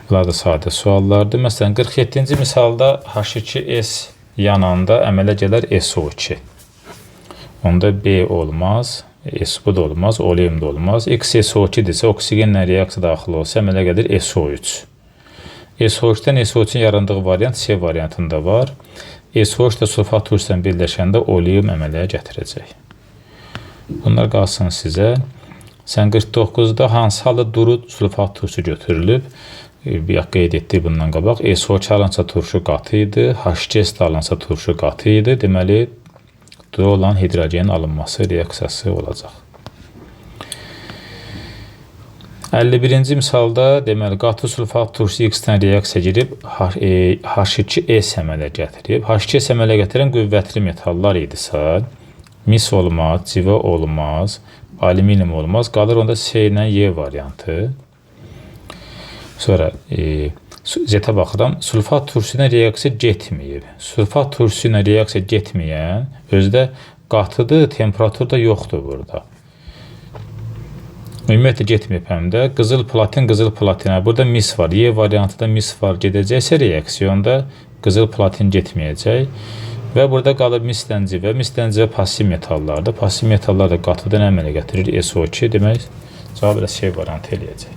Bunlar da sadə suallardır. Məsələn, 47-ci misalda H2S yananda əmələ gələr SO2. Onda B olmaz, S bu da olmaz, oleum da olmaz. X SO2-dirsə, oksigenlə reaksiya daxil olsa əmələ gəlir SO3. SO3-dən SO3-ün yarandığı variant C variantında var. SO3 də sulfat turşusundan birləşəndə oleum əmələ gətirəcək. Bunlar qalsın sizə. Sən 49-da hansı halda duru sulfat turşusu götürülüb? Bir qeyd etdik bundan qabaq. SO2 alınsa turşu qatı idi, H2S alınsa turşu qatı idi. Deməli, duru olan hidrogenin alınması reaksiyası olacaq. 51-ci misalda, deməli, qatı sulfat turşusu X-dən reaksiya girib H2S əmələ gətirib. H2S əmələ gətirən qüvvətli metallar idisə, mis olmaz, civə olmaz, alüminium olmaz. Qalır onda C ilə Y variantı. Sonra Z-ə baxıram. Sulfat turşusu ilə reaksiya getməyib. Sulfat turşusu ilə reaksiya getməyən özdə qatıdır, temperatur da yoxdur burada. Ümumiyyətlə getməyib həm də. Qızıl platinə. Burada mis var. Y variantında mis var. Gedəcəksə reaksiyonda qızıl platin getməyəcək. Və burada qalır misləncivə. Misləncivə passiv metallardır. Passiv metallar da qatıdan əmələ gətirir SO2. Demək, cavab elə C variantı eləyəcək.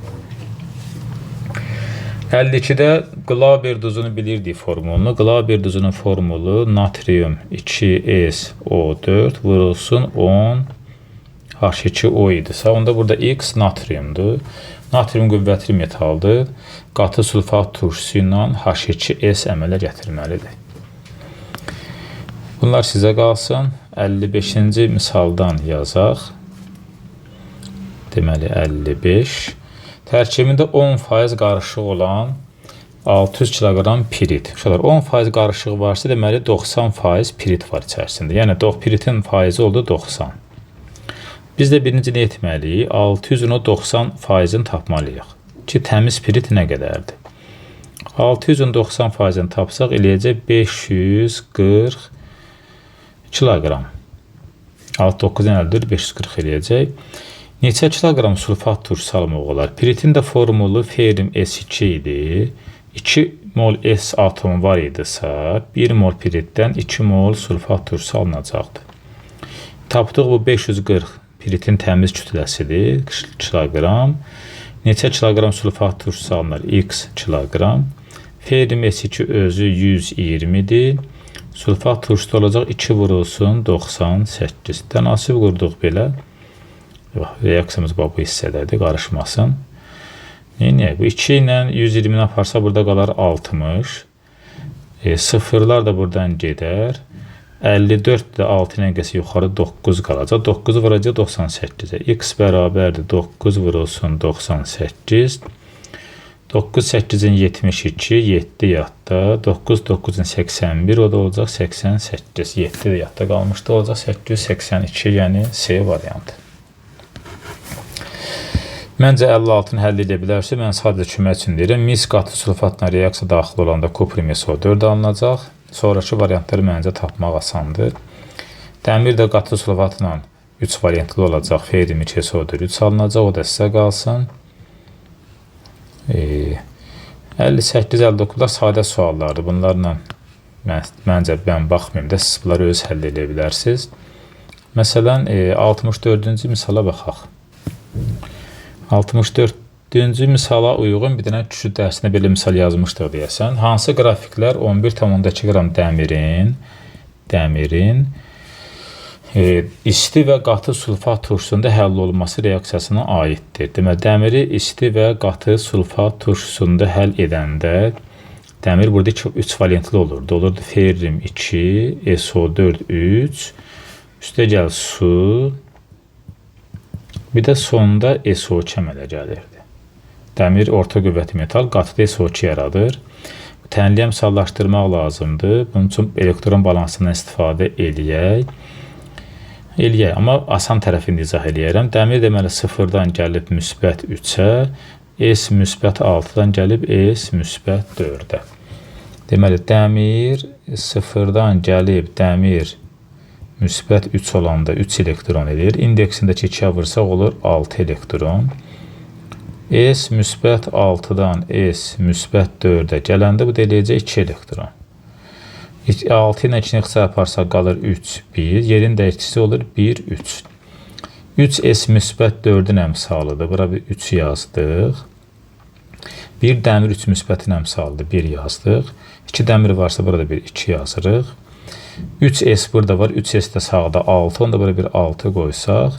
52-də Glauber duzunu bilirdik formulunu. Glauber duzunun formulu natrium 2SO4 vurulsun 10 H2O idisə, onda burada X natriumdur. Natrium qüvvətli metaldır. Qatı sulfat turşusu ilə H2S əmələ gətirməlidir. Bunlar sizə qalsın. 55-ci misaldan yazaq. Deməli 55. Tərkibində 10% qarışıq olan 600 kiloqram pirit. 10% qarışıq varsa, deməli 90% pirit var içərisində. Yəni piritin faizi oldu 90. Biz də birinci nə etməliyik? 600-ün o 90%-ini tapmalıyıq ki, təmiz pirit nə qədərdir? 600-ün 90%-ini tapsaq, eləyəcək 540 kiloqram. 6-9-dan 54, 540 eləyəcək. Neçə kiloqram sulfat turşusu almaq olar? Piritin də formulu feryum S2 idi. 2 mol S atomu var idisə, 1 mol piritdən 2 mol sulfat turşusu alınacaqdır. Tapdıq bu 540 piritin təmiz kütləsidir, kiloqram. Neçə kiloqram sulfat turşusu alınır? X kiloqram. Feryum S2 özü 120-dir. Sulfat turşusu olacaq 2 vurulsun 98. Tənasib qurduq belə. Reaksiyamız bu hissədədir, qarışmasın. Bu 2 ilə 120-ni aparsa burada qalar 60. Sıfırlar da buradan gedər. 54 də 6 ilə gəlsə yuxarı 9 qalacaq. 9-u vuracaq 98-ə. X bərabərdir 9 vurulsun 98. 9 8-in 72, 7 yadda. 9 9-un 81, o da olacaq 88. 7 də yadda qalmışdı, olacaq 882, yəni C variantı. Məncə 56-nı həll edə bilərsə, mən sadəcə kömək üçün deyirəm. Mis qatı sulfatla reaksiya daxil olanda kuprum SO4 alınacaq. Sonraki variantları məncə tapmaq asandır. Dəmir də qatı sulfatla 3 variantlı olacaq. Feryum 2 SO4 3 alınacaq. O da sizə qalsın. 58-59'lar sadə suallardır. Bunlarla məncə mən baxmayayım da, siz bunları öz həll edə bilərsiniz. Məsələn, 64-cü misala baxaq. 64-cü misala uyğun bir dənə küçük dərsində belə misal yazmışdıq deyəsən. Hansı qrafiklər 11,2 qram dəmirin isti və qatı sulfat turşusunda həll olunması reaksiyasına aiddir. Deməli, dəmiri isti və qatı sulfat turşusunda həll edəndə dəmir burada 3 valentli olurdu. Olurdu feryum 2, SO4 3, üstə gəl su, bir də sonda SO2 əmələ gəlirdi. Dəmir orta qüvvətli metal, qatıda SO2 yaradır. Tənliyə misallaşdırmaq lazımdır. Bunun üçün elektron balansından istifadə eləyək. Amma asan tərəfini izah eləyərəm. Dəmir deməli 0-dan gəlib müsbət 3-ə, S müsbət 6-dan gəlib S müsbət 4-ə. Deməli, dəmir 0-dan gəlib dəmir müsbət 3 olanda 3 elektron edir. İndeksindəki 2-yə vursaq olur 6 elektron. S müsbət 6-dan S müsbət 4-ə gələndə bu da eləyəcək 2 elektron. 6 ilə 2-ni xısa yaparsaq qalır 3, 1. Yerin dəyişicisi olur 1, 3. 3S müsbət 4-ün əmsalıdır. Bura bir 3 yazdıq. 1 dəmir 3 müsbətin əmsalıdır. 1 yazdıq. 2 dəmir varsa burada bir 2 yazırıq. 3S burada var. 3S də sağda 6. Onda burada bir 6 qoysaq.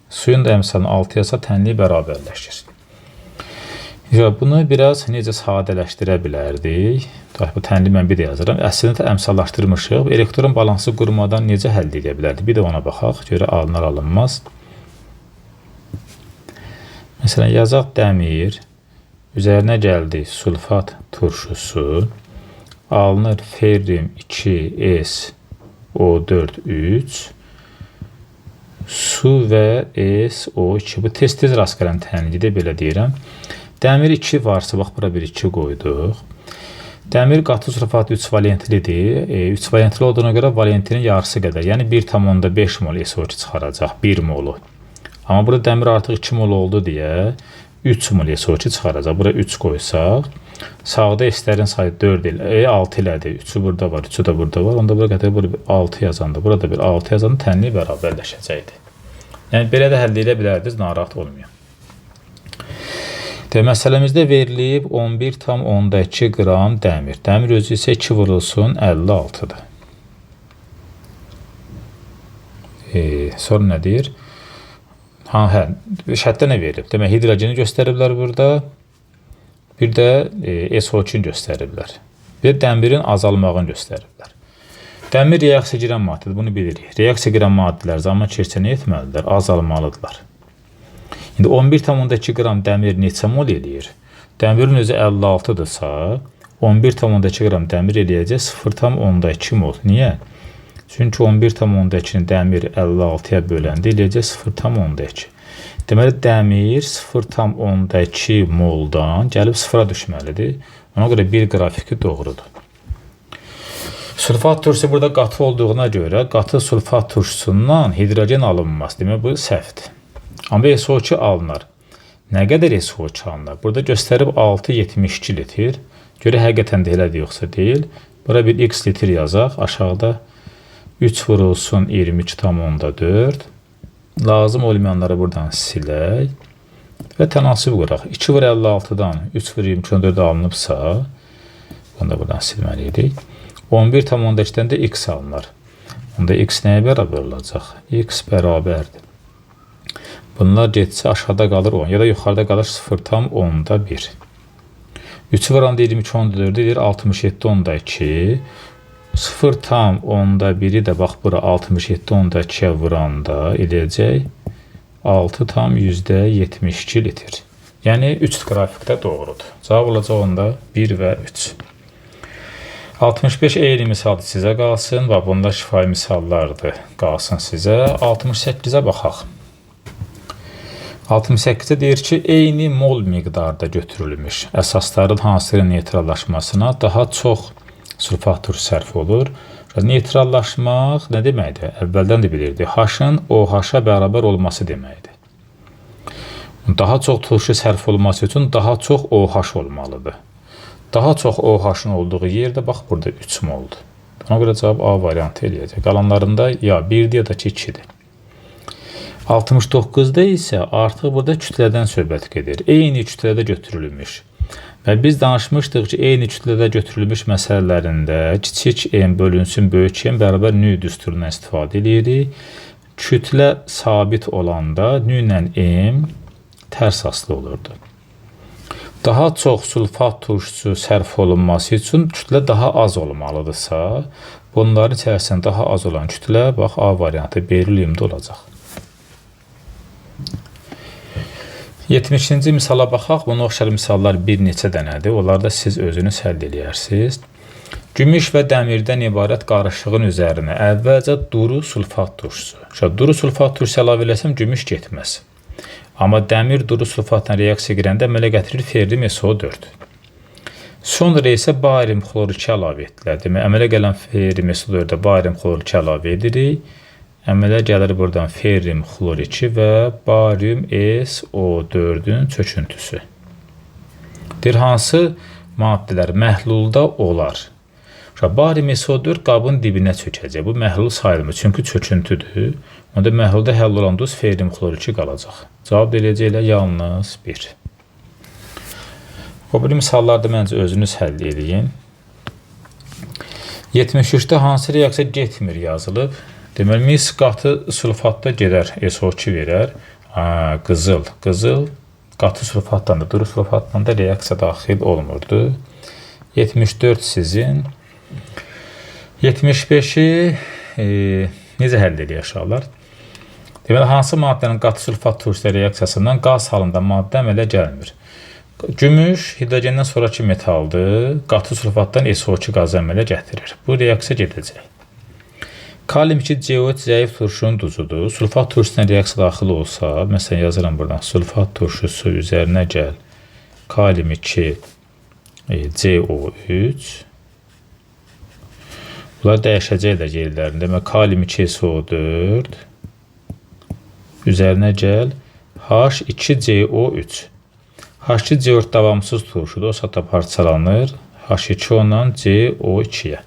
Suyun da əmsalını 6 yazsa tənliyi bərabərləşir. Bunu biraz necə sadələşdirə bilərdik? Bu tənliyi mən bir də yazıram. Əslində əmsallaşdırmışıq. Elektron balansı qurmadan necə həll edə bilərdik? Bir də ona baxaq. Görə alınır, alınmaz. Məsələn, yazaq dəmir. Üzərinə gəldi sulfat turşusu. Alınır feryum 2, SO4 3. Su və SO2. Bu tez-tez rast gələn tənliyidir, belə deyirəm. Dəmir 2 varsa, bax, bura bir 2 qoyduq. Dəmir qatı sulfat 3 valentlidir. 3 valentli olduğuna görə valentinin yarısı qədər. Yəni 1,5 mol SO2 çıxaracaq. 1 molu. Amma burada dəmir artıq 2 mol oldu deyə 3 mol SO2 çıxaracaq. Bura 3 qoysaq, sağda S-lərin sayı 4 ilə 6 ilədir. 3'ü burada var, 3'ü də burada var. Onda bura qədər bura 6 yazanda, burada bir 6 yazanda tənlik bərabərləşəcəkdir. Yəni belə də həll edə bilərdiniz, narahat olmayın. Məsələmizdə verilib 11,2 qram dəmir. Dəmir özü isə 2 vurulsun 56'dır. Sonra nə deyir? Şərtdə nə verilib? Demək, hidrogeni göstəriblər burada. Bir də SO2-ni göstəriblər. Bir də dəmirin azalmağını göstəriblər. Dəmir reaksiya girən maddədir, bunu bilirik. Reaksiya girən maddələr zaman keçsə nə etməlidirlər? Azalmalıdırlar. İndi 11,2 qram dəmir neçə mol eləyir? Dəmirin özü 56'dırsa, 11,2 qram dəmir eləyəcək 0,2 mol. Niyə? Çünki 11,2-ni dəmir 56'ya böləndə eləyəcək 0,2. Deməli, dəmir 0,2 moldan gəlib 0'a düşməlidir. Ona görə bir qrafiki doğrudur. Sulfat turşusu burada qatı olduğuna görə qatı sulfat turşusundan hidrogen alınmaz. Demək, bu səhvdir. Amma SO2 alınır. Nə qədər SO2 alınır? Burada göstərib 6,72 litr. Görə həqiqətən də elədir, yoxsa deyil. Bura bir x litr yazaq. Aşağıda 3 vurulsun 22,4. Lazım olmayanları buradan silək. Və tənasib quraq. 2 vur 56'dan 3 vur 22,4 alınıbsa, bunu da buradan silməliydik. 11,2'dən də x alınır. Onda x nəyə bərabər olacaq? X bərabərdir. Bunlar getsə aşağıda qalır 10 ya da yuxarıda qalır 0,1. 3 vuranda 22,4 edir 67,2. 0,1'i də bax bura 67,2'yə vuranda eləyəcək 6,72 litr. Yəni 3 qrafikdə doğrudur. Cavab olacaq onda 1 və 3. 65 eyni misal sizə qalsın və bunda şifahi misallardır qalsın sizə. 68'ə baxaq. 68'də deyir ki, eyni mol miqdarda götürülmüş əsasların hansının neytrallaşmasına daha çox sulfat turşusu sərf olur. Neytrallaşmaq nə deməkdir? Əvvəldən də bilirdik. H-ın OH-a bərabər olması deməkdir. Daha çox turşu sərf olması üçün daha çox OH olmalıdır. Daha çox OH-ın olduğu yerdə bax burada 3 moldur. Ona görə cavab A variantı eləyəcək. Qalanlarında ya 1-dir ya da ki 2-dir. 69'da isə artıq burada kütlədən söhbət gedir. Eyni kütlədə götürülmüş. Və biz danışmışdıq ki, eyni kütlədə götürülmüş məsələlərində kiçik m bölünsün böyük m bərabər nü düsturundan istifadə edirik. Kütlə sabit olanda nü ilə m tərs aslı olurdu. Daha çox sulfat turşusu sərf olunması üçün kütlə daha az olmalıdırsa, bunların içərisində daha az olan kütlə, bax A variantı berilyumda olacaq. 70-ci misala baxaq. Buna oxşar misallar bir neçə dənədir. Onlarda siz özünüz həll edirsiniz. Gümüş və dəmirdən ibarət qarışığın üzərinə əvvəlcə duru sulfat turşusu. Duru sulfat turşusu əlavə eləsəm gümüş getməz. Amma dəmir duru sulfatla reaksiya girəndə əmələ gətirir ferrium SO4. Sonra isə barium xlor 2 əlavə etdilər. Demək, əmələ gələn ferrium SO4-də barium xlor 2 əlavə edirik. Əmələ gəlir buradan ferrium xlor 2 və barium SO4-ün çöküntüsü. Deyir, hansı maddələr məhlulda olar? Barium SO4 qabın dibinə çökəcək. Bu məhlul sayılmır, çünki çöküntüdür. Onda məhlulda həll olan duz ferrium xlor 2 qalacaq. Cavab verəcəklə yalnız 1. O bir misallarda məncə özünüz həll edin. 73'də hansı reaksiya getmir yazılıb. Deməli, mis qatı sulfatda gedər, SO2 verər. Qızıl. Qızıl qatı sulfatdan da, duru sulfatdan da reaksiya daxil olmurdu. 74 sizin. 75'i necə həll edir uşaqlar? Deməli, hansı maddənin qatı sulfat turşusu reaksiyasından qaz halında maddə əmələ gəlmir? Gümüş hidrogendən sonraki metaldır. Qatı sulfatdan SO2 qazı əmələ gətirir. Bu reaksiya gedəcək. Kalium 2 CO3 zəif turşunun duzudur. Sulfat turşusuna reaksiya daxil olsa, məsələn yazıram buradan, sulfat turşusu üzərinə gəl, kalium 2 CO3. Bunlar dəyişəcəklər yerlərində. Demək, kalium 2 SO4 üzərinə gəl, H2CO3. H2CO4 davamsız turşudur. O saatda parçalanır. H2 ondan CO2-yə.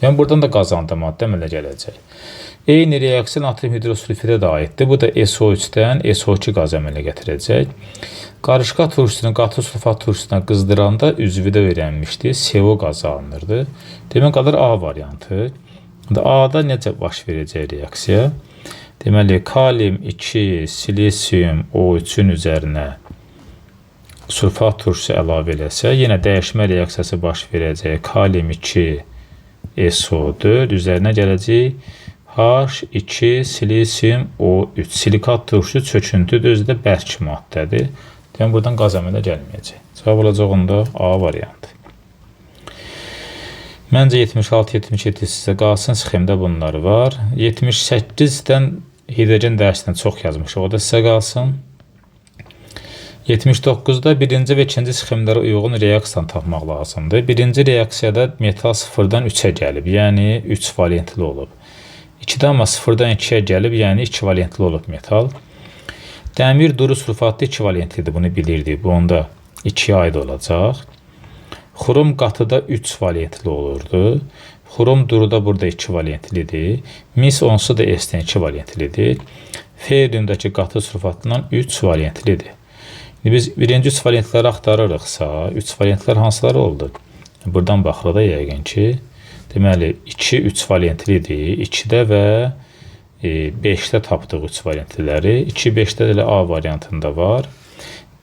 Yəni, buradan da qazandı maddə əmələ gələcək. Eyni reaksiya natrium hidrosulfidə də aiddir. Bu da SO3-dən SO2 qazı əmələ gətirəcək. Qarışqa turşusunu qatı sulfat turşusuna qızdıranda üzvüdə öyrənmişdi. CO qazı alınırdı. Demək qalır A variantı. A-da necə baş verəcək reaksiya? Deməli, kalium 2, silisium O3-ün üzərinə sulfat turşusu əlavə eləsə, yenə dəyişmə reaksiyası baş verəcək. Kalium 2, SO4 üzərinə gələcək H2 silisium O3. Silikat turşusu çöküntüdür, özü də bərk maddədir. Demək, buradan qaz əmələ gəlməyəcək. Cavab olacağında A variantı. Məncə 76-77 sizə qalsın, sxemdə bunlar var. 78-dən hidrogen dərsindən çox yazmışıq, o da sizə qalsın. 79-da birinci və ikinci sxemlərə uyğun reaksiyanı tapmaq lazımdır. Birinci reaksiyada metal 0-dan 3-ə gəlib, yəni 3 valentli olub. 2-də amma 0-dan 2-yə gəlib, yəni 2 valentli olub metal. Dəmir duru sulfatlı 2 valentlidir, bunu bilirdik. Bu onda 2-yə aid olacaq. Xrom qatıda 3 valentli olurdu. Xrom duruda burada 2 valentlidir. Mis onsu da S-dən 2 valentlidir. Feriumdakı qatı sulfatından 3 valentlidir. Biz birinci 3 valentləri axtarırıqsa, 3 valentlilər hansılar oldu? Buradan baxırıq da yəqin ki, deməli 2 3 valentlidir. 2-də və 5-də tapdıq 3 valentliləri. 2 5-də elə A variantında var.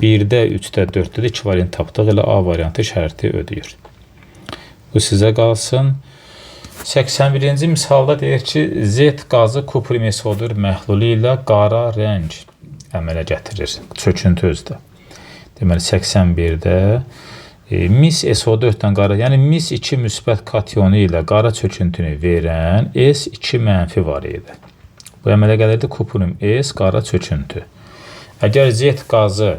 1-də, 3-də, 4-də də 2 variant tapdıq, elə A variantı şərti ödəyir. Bu sizə qalsın. 81-ci misalda deyir ki, Z qazı kuprim SO4 məhlulu ilə qara rəng əmələ gətirir. Çöküntü özdə. Deməli, 81-də mis SO4-dən qara, yəni mis 2 müsbət kationu ilə qara çöküntünü verən S2 mənfi var idi. Bu əmələ gəlirdi kuprim S qara çöküntü. Əgər Z qazı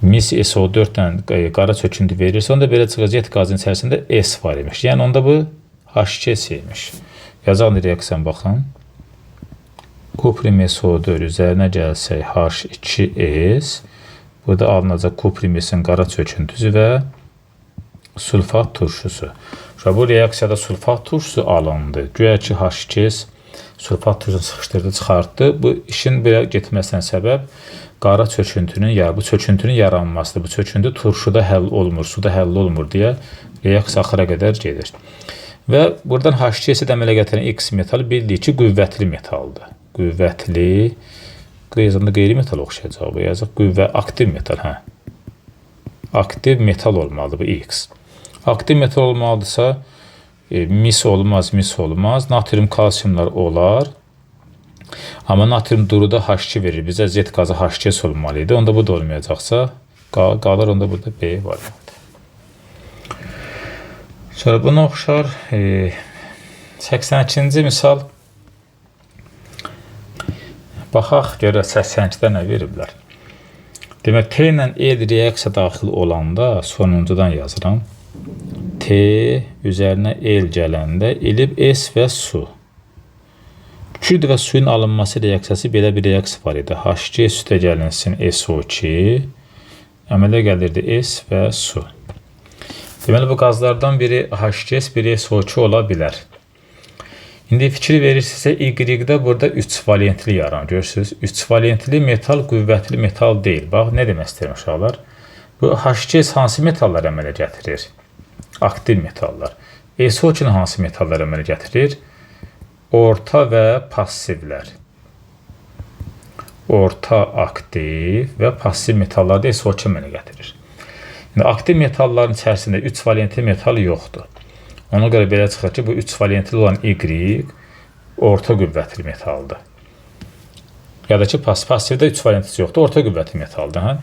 mis SO4-dən qara çöküntü verirsə, onda belə çıxacaq qazın içərisində S var imiş. Yəni, onda bu H2S imiş. Yazan reaksiyan baxın. Kuprim SO4 üzərinə gəlsək H2S. Burada alınacaq kuprim S-in qara çöküntüsü və sulfat turşusu. Bu reaksiyada sulfat turşusu alındı. Güya ki, H2S sulfat turşusunu sıxışdırdı, çıxartdı. Bu işin belə getməsinə səbəb qara çöküntünün, bu çöküntünün yaranmasıdır. Bu çöküntü turşuda həll olmur, suda həll olmur deyə reaksiya axıra qədər gedir. Və buradan H2S-i əmələ gətirən X metalı bildik ki, qüvvətli metaldır. Qüvvətli, yazanda qeyri-metal oxşayacaq bu, yazıq aktiv metal, hə. Aktiv metal olmalıdır bu X. Aktiv metal olmalıdırsa, mis olmaz, natrium kalsiyumlar olar. Amma natrium duruda H2 verir. Bizə Z qazı H2S olmalıydı. Onda bu da olmayacaqsa, qalır onda burada B variantı. Sonra buna oxşar 82-ci misal. Baxaq, görə 82-də nə veriblər. Demək, T ilə E reaksiya daxil olanda sonuncudan yazıram. T üzərinə el gələndə elib S və su. Kürd və suyun alınması reaksiyası belə bir reaksiya var idi. H2 sütə gəlinsin SO2, əmələ gəlirdi S və su. Deməli, bu qazlardan biri H2S, biri SO2 ola bilər. İndi fikir verirsinizsə, Y-də burada 3 valentli yaran. Görürsünüz, 3 valentli metal qüvvətli metal deyil. Bax, nə demək istəyirəm uşaqlar? Bu H2S hansı metallar əmələ gətirir? Aktiv metallar. SO2 hansı metallar əmələ gətirir? Orta və passivlər. Orta aktiv və passiv metallarda SO2 əmələ gətirir. Yəni, aktiv metalların içərisində 3 valentli metal yoxdur. Ona görə belə çıxır ki, bu 3 valentli olan Y orta qüvvətli metaldır. Ya da ki, passivdə 3 valentlisi yoxdur, orta qüvvətli metaldır. Hə?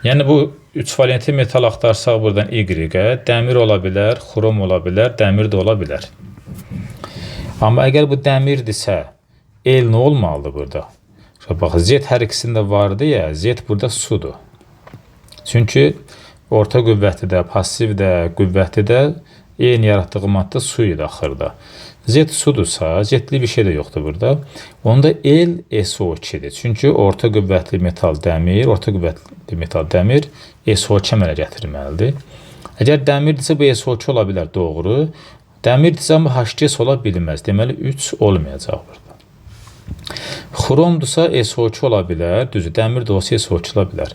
Yəni, bu 3 valentli metal axtarsaq buradan Y-ə, dəmir ola bilər, xrom ola bilər, dəmir də ola bilər. Amma əgər bu dəmirdirsə, el nə olmalıdır burada? Bax, Z hər ikisində vardı ya, Z burada sudur. Çünki orta qüvvətlidə, passivdə, qüvvətlidə eyni yaratdığı maddə su idi axırda. Z sudursa, Z'li bir şey də yoxdur burada. Onda LSO2-dir. Çünki orta qüvvətli metal dəmir, SO2 əmələ gətirməlidir. Əgər dəmirdirsə, bu SO2 ola bilər, doğru. Dəmirdirsə, amma H2S ola bilməz. Deməli, 3 olmayacaq burada. Xromdursa, SO2 ola bilər, düzdür. Dəmir də olsa SO2 ola bilər.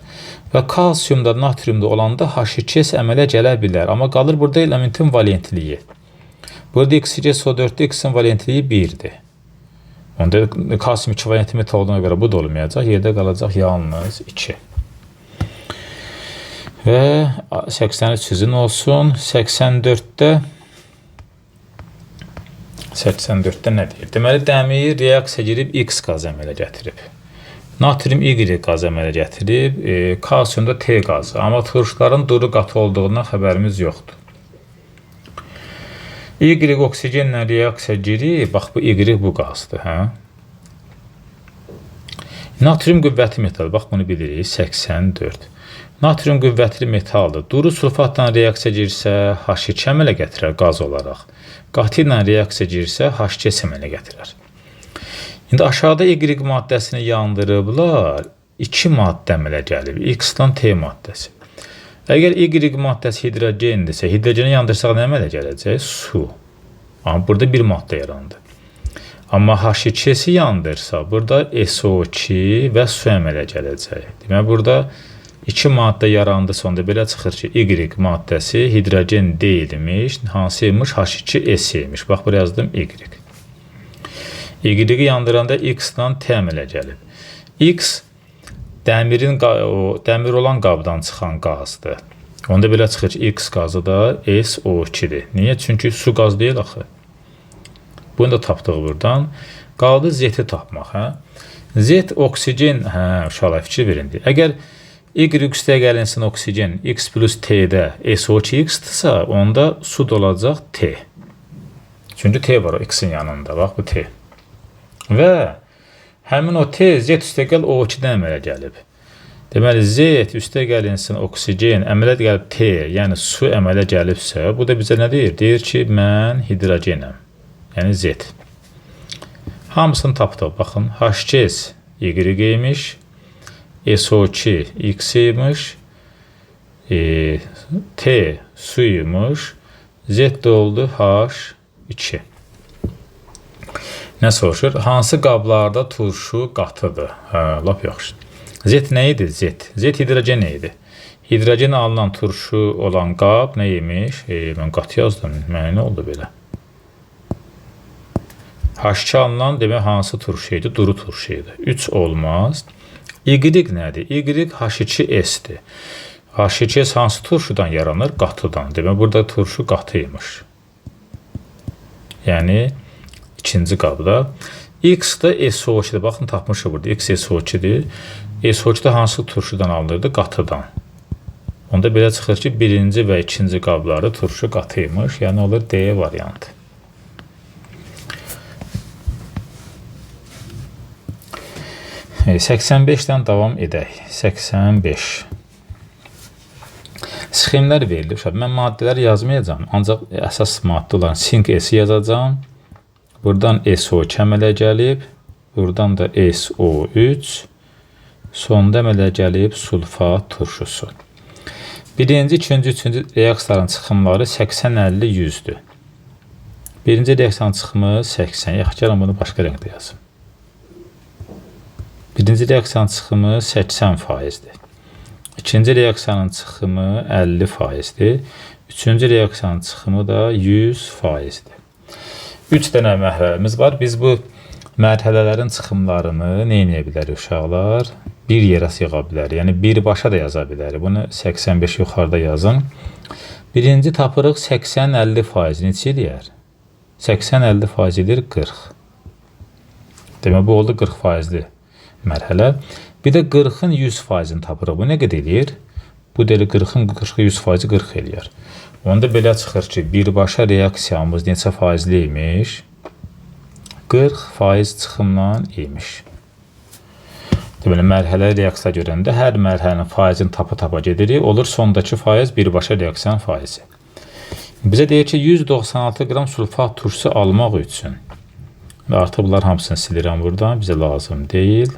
Və kalsiyumda, natriumda olanda H2S əmələ gələ bilər. Amma qalır burada elementin valentliyi. Burada X2SO4'də X-in valentliyi 1'dir. Onda kalsiyum 2 valentli metal olduğuna görə bu da olmayacaq. Yerdə qalacaq yalnız 2. Və 83 sizin olsun. 84'də nə deyir? Deməli, dəmir reaksiya girib X qazı əmələ gətirib. Natrium Y qazı əmələ gətirib. Kalsiyumda T qazı. Amma turşların duru qatı olduğundan xəbərimiz yoxdur. Y oksigenlə reaksiya girib. Bax, bu Y bu qazdır. Natrium qüvvətli metal. Bax, bunu bilirik. 84. Natrium qüvvətli metaldır. Duru sulfatla reaksiya girsə, H2 əmələ gətirər qaz olaraq. Qatı ilə reaksiya girsə, H2S əmələ gətirər. İndi aşağıda Y maddəsini yandırıblar. 2 maddə əmələ gəlib. X-dan T maddəsi. Əgər Y maddəsi hidrogendirsə, hidrogeni yandırsaq nə əmələ gələcək? Su. Amma burada bir maddə yarandı. Amma H2S-i yandırsa, burada SO2 və su əmələ gələcək. Deməli, burada 2 maddə yarandı, sonda belə çıxır ki, Y maddəsi hidrogen deyilmiş, hansıymış? H2S-ymiş. Bax, buraya yazdım Y. Y-i yandıranda X-dan T əmələ gəlib. X dəmir olan qabdan çıxan qazdır. Onda belə çıxır ki, X qazı da SO2-dir. Niyə? Çünki su qaz deyil axı. Bunu da tapdıq buradan. Qaldı Z-i tapmaq. Z oksigen, uşaqlar fikir verin. Əgər Y üstə gəlinsin oksigen, X plus T-də SO2X-dırsa, onda su da olacaq T. Çünki T var o X-in yanında. Bax, bu T. Və həmin o T Z üstə gəl O2-dən əmələ gəlib. Deməli, Z üstə gəlinsin oksigen, əmələ gəlib T, yəni su əmələ gəlibsə, bu da bizə nə deyir? Deyir ki, mən hidrogenəm, yəni Z. Hamısını tapdıq, baxın, H2S Y-ymiş, SO2 X-ymiş, T suymuş, Z də oldu H2. Nə soruşur? Hansı qablarda turşu qatıdır? Lap yaxşı. Z nə idi? Z hidrogen idi. Hidrogen alınan turşu olan qab nə imiş? Mən qatı yazdım. Mənə nə oldu belə? H2 alınan demək hansı turşu idi? Duru turşu idi. 3 olmaz. Y nədir? Y H2S-dir. H2S hansı turşudan yaranır? Qatıdan. Demək burada turşu qatıymış. Yəni ikinci qabda. X da SO2-dir. Baxın, tapmışıq burada. X SO2-dir. SO2-də hansı turşudan alınırdı? Qatıdan. Onda belə çıxır ki, birinci və ikinci qabları turşu qatıymış. Yəni olur D variantı. 85-dən davam edək. 85. Sxemlər verilib. Mən maddələr yazmayacağım. Ancaq əsas maddə olan sink S yazacağım. Buradan SO2 əmələ gəlib. Buradan da SO3. Sonda əmələ gəlib sulfat turşusu. Birinci, ikinci, üçüncü reaksiyaların çıxımları 80-50-100'dür. Birinci reaksiyanın çıxımı 80. Yaxşı, gəlin bunu başqa rəngdə yazım. Birinci reaksiyanın çıxımı 80%'dir. İkinci reaksiyanın çıxımı 50%'dir. Üçüncü reaksiyanın çıxımı da 100%'dir. 3 dənə mərhələmiz var. Biz bu mərhələlərin çıxımlarını nə edə bilərik uşaqlar? Bir yerə sığa bilərik. Yəni birbaşa da yaza bilərik. Bunu 85 yuxarıda yazın. Birinci tapırıq 80-50%. Neçə eləyər? 80-50% edir 40. Demək, bu oldu 40%'li mərhələ. Bir də 40-ın 100%'ni tapırıq. Bu nə qədər eləyir? Bu deli 40-ın 100%'i 40 eləyər. Onda belə çıxır ki, birbaşa reaksiyamız neçə faizli imiş? 40% çıxımdan imiş. Deməli, mərhələ reaksiya görəndə hər mərhələnin faizini tapa-tapa gedirik. Olur sondakı faiz birbaşa reaksiyanın faizi. Bizə deyir ki, 196 qram sulfat turşusu almaq üçün. Artıq bunlar hamısını silirəm buradan, bizə lazım deyil.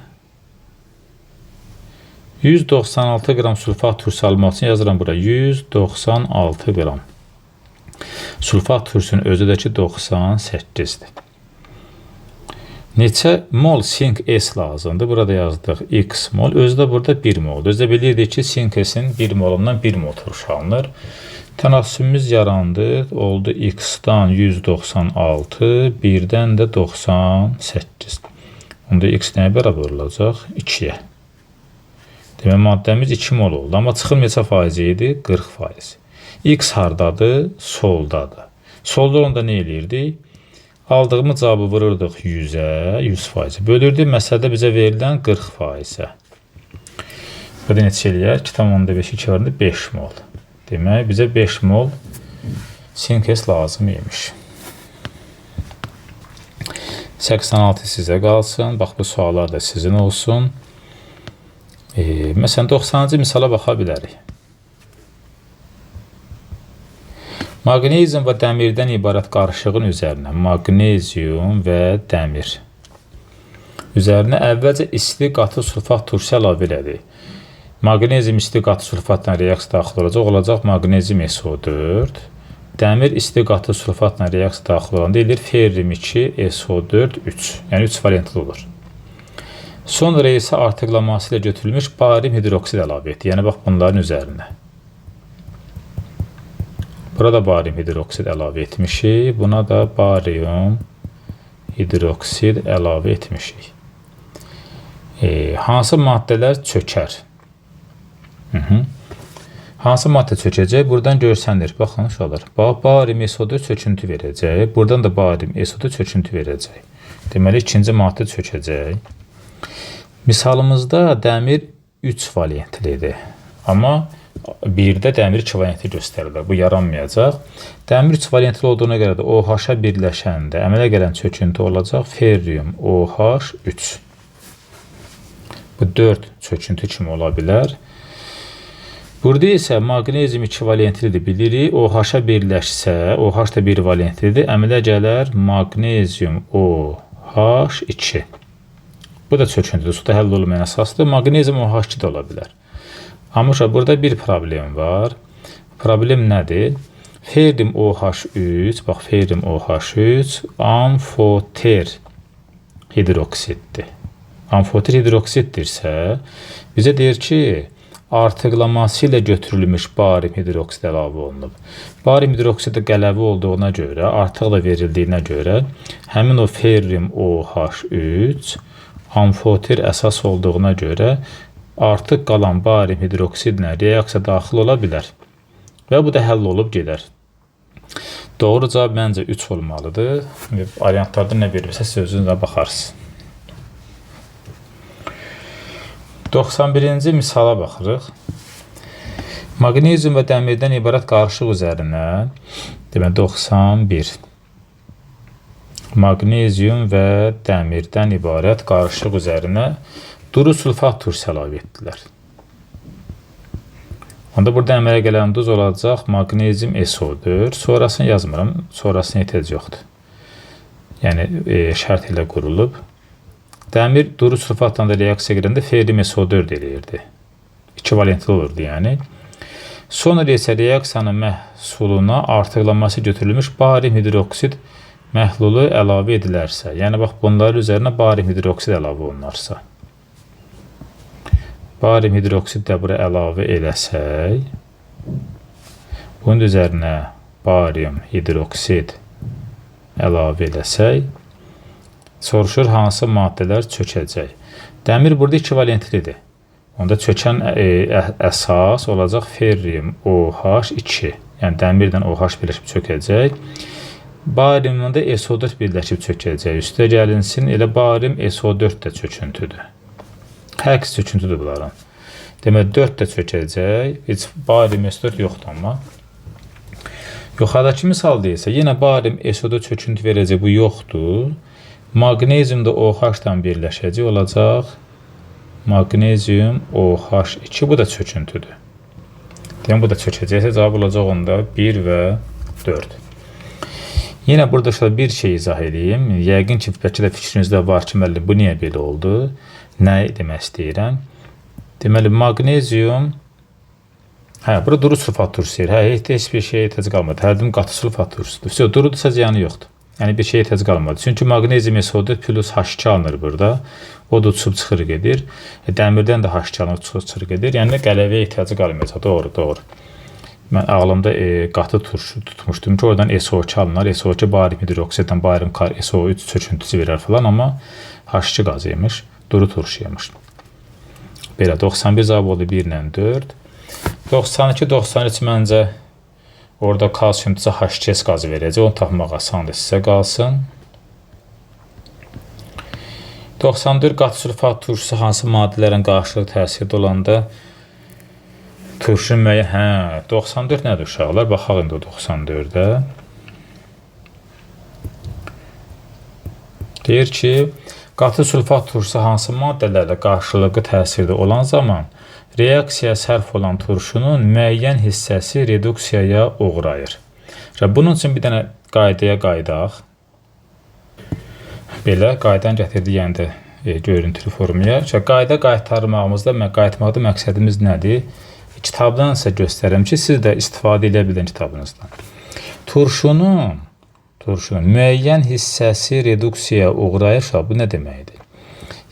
196 qram sulfat turşusu almaq üçün yazıram bura. 196 qram. Sulfat turşusunun özü də ki 98-dir. Neçə mol sink S lazımdır? Burada yazdıq X mol. Özü də burada 1 moldur. Özü də bilirdik ki, sink S'in 1 molundan 1 mol turşu alınır. Tənasübümüz yarandı. Oldu X-dan 196, 1-dən də 98. Onda X nəyə bərabər olacaq? 2-yə. Demək, maddəmiz 2 mol oldu. Amma çıxım neçə faizi idi? 40%. X hardadır? Soldadır. Solda onda nə eləyirdik? Aldığımız cavabı vururdıq 100-ə, 100%. Bölürdük, məsələdə bizə verilən 40%-ə. Burada neçə eləyər? 2,5 2 varında 5 mol. Demək, bizə 5 mol sink S lazım imiş. 86 sizə qalsın. Bax, bu suallar da sizin olsun. Məsələn, 90-cı misala baxa bilərik. Maqnezium və dəmirdən ibarət qarışığın üzərinə maqnezium və dəmir üzərinə əvvəlcə isti qatı sulfat turşusu əlavə elədik. Maqnezium isti qatı sulfatla reaksiya daxil olacaq maqnezium SO4. Dəmir isti qatı sulfatla reaksiya daxil olanda edir ferrium 2 SO4 3. Yəni 3 valentli olur. Sonra isə artıqlaması ilə götürülmüş barium hidroksid əlavə etdik. Yəni bax bunların üzərinə. Burada barium hidroksid əlavə etmişik. Buna da barium hidroksid əlavə etmişik. Hansı maddələr çökər? Hansı maddə çökəcək? Buradan görsənir. Baxın, uşaqlar. Barium SO4 çöküntü verəcək. Buradan da barium SO4 çöküntü verəcək. Deməli, ikinci maddə çökəcək. Misalımızda dəmir 3 valentlidir. Amma 1-də dəmir 2 valentli göstərilir. Bu yaranmayacaq. Dəmir 3 valentli olduğuna görə də OH-a birləşəndə əmələ gələn çöküntü olacaq ferrium OH3. Bu 4 çöküntü kimi ola bilər. Burada isə maqnezium 2 valentlidir bilirik. OH-a birləşsə, OH da 1 valentlidir. Əmələ gələr maqnezium OH2. Bu da çöküntüdür. Suda həll olunmayan əsasdır. Maqnezium OH2 də ola bilər. Amma burada bir problem var. Problem nədir? Ferrium OH3, bax ferrium OH3 amfoter hidroksiddir. Amfoter hidroksiddirsə, bizə deyir ki, artıqlaması ilə götürülmüş barium hidroksid əlavə olunub. Barium hidroksidi qələvi olduğuna görə, artıq da verildiyinə görə, həmin o ferrium OH3 amfoter əsas olduğuna görə, artıq qalan barium hidroksidlə reaksiya daxil ola bilər. Və bu da həll olub gedər. Doğru cavab məncə 3 olmalıdır. Variantlarda nə verirsə siz özünüzə baxarsınız. 91-ci misala baxırıq. Maqnezium və dəmirdən ibarət qarışıq üzərinə, demək 91. Maqnezium və dəmirdən ibarət qarışıq üzərinə duru sulfat turşusu əlavə etdilər. Onda burada əmələ gələn duz olacaq maqnezium SO4. Sonrasını yazmıram. Sonrasına ehtiyac yoxdur. Yəni, şərt ilə qurulub. Dəmir duru sulfatla da reaksiya girəndə ferrium SO4 eləyirdi. 2 valentli olurdu yəni. Sonra isə reaksiyanın məhsuluna artıqlaması götürülmüş barium hidroksid məhlulu əlavə edilərsə, yəni bax bunların üzərinə barium hidroksid əlavə olunarsa. Barium hidroksid də bura əlavə eləsək, bunun üzərinə barium hidroksid əlavə eləsək, soruşur hansı maddələr çökəcək. Dəmir burada 2 valentlidir. Onda çökən əsas olacaq ferrium OH2. Yəni dəmirdən OH birləşib çökəcək. Bariumdan da SO4 birləşib çökəcək. Üstə gəlinsin, elə barium SO4 də çöküntüdür. Hər ikisi çöküntüdür bunların. Demək 4 də çökəcək. Heç barium SO4 yoxdur amma. Yuxarıdakı misal deyilsə, yenə barium SO4 çöküntü verəcək, bu yoxdur. Maqnezium da OH-dan birləşəcək, olacaq maqnezium OH2, bu da çöküntüdür. Deyəm, bu da çökəcəksə, cavab olacaq onda 1 və 4. Yine burada şöyle bir şey izah edeyim. Yəqin ki, bəlkə də fikrinizdə var ki, müəllim, bu niyə belə oldu? Nə demək istəyirəm? Deməli, magnezium, burada duru sulfat turşusu. Heç bir şeye ehtiyac qalmadı. Hərdim qatı sulfat turşusudur. Durudursa ziyanı yoxdur. Yəni bir şeye ehtiyac qalmadı. Çünki magnezium SO4 plus H2 alınır burada. O da uçub çıxır gedir. Dəmirdən də H2 alınır, uçub çıxır gedir. Yəni qələvəyə ehtiyacı qalmayacaq. Doğru. Mən ağlımda qatı turşu tutmuşdum ki, oradan SO2 alınır. SO2 barium hidroksiddən barium SO3 çöküntüsü verər falan, amma H2 qazıymış, duru turşuymuş. Belə 91 cavab oldu 1 ilə 4. 92, 93 məncə orada kalsiumdursa H2S qazı verəcək. Onu tapmaq asandır, sizə qalsın. 94 qatı sulfat turşusu hansı maddələrin qarşılıqlı təsirdə olanda turşu müəyyən, 94 nədir uşaqlar? Baxaq indi o 94-də. Deyir ki, qatı sulfat turşusu hansı maddələrlə qarşılıqlı təsirdə olan zaman reaksiyaya sərf olan turşunun müəyyən hissəsi reduksiyaya uğrayır. Bunun üçün bir dənə qaydaya qaydaq. Belə qaydanı gətirdik, yəni də görüntülü formaya. Qayda qaytarmağımızda, qayıtmaqda məqsədimiz nədir? Kitabdan ise göstərirəm ki, siz də istifadə edə bilin kitabınızdan. Turşunun müəyyən hissəsi reduksiyaya uğrayırsa, bu nə deməkdir?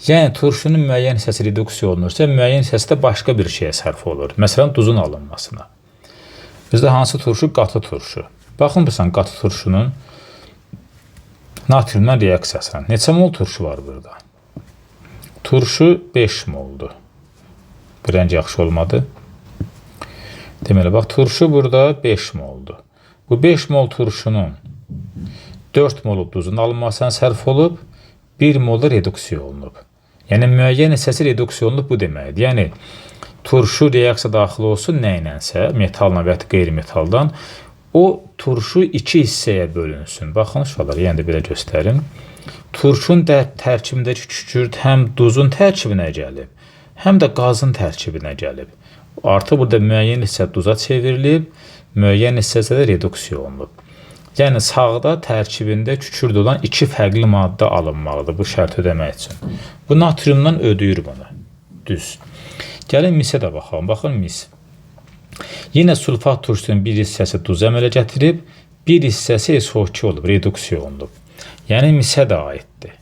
Yəni, turşunun müəyyən hissəsi reduksiya olunursa, müəyyən hissəsi də başqa bir şeyə sərf olur. Məsələn, duzun alınmasına. Bizdə hansı turşu? Qatı turşu. Baxın, qatı turşunun natriumdan reaksiyasına. Neçə mol turşu var burada? Turşu 5 moldur. Bu rəng yaxşı olmadı. Deməli, bax, turşu burada 5 moldur. Bu 5 mol turşunun 4 molu duzun alınmasına sərf olub, 1 molu reduksiya olunub. Yəni, müəyyən hissəsi reduksiya olunub bu deməkdir. Yəni, turşu reaksiya daxil olsun nə ilənsə, metalla və ya qeyri-metaldan, o turşu 2 hissəyə bölünsün. Baxın, uşaqlar, yəni də belə göstərim. Turşun tərkibindəki kükürt həm duzun tərkibinə gəlib, həm də qazın tərkibinə gəlib. Artıq burada müəyyən hissə duza çevrilib, müəyyən hissəsə də reduksiya olunub. Yəni, sağda tərkibində kükürt olan 2 fərqli maddə alınmalıdır bu şərt ödəmək üçün. Bu natriumdan ödəyir bunu. Düz. Gəlin misə də baxalım. Baxın, mis. Yenə sulfat turşusunun bir hissəsi duz əmələ gətirib, bir hissəsi SO2 olub, reduksiya olunub. Yəni, misə də aiddir.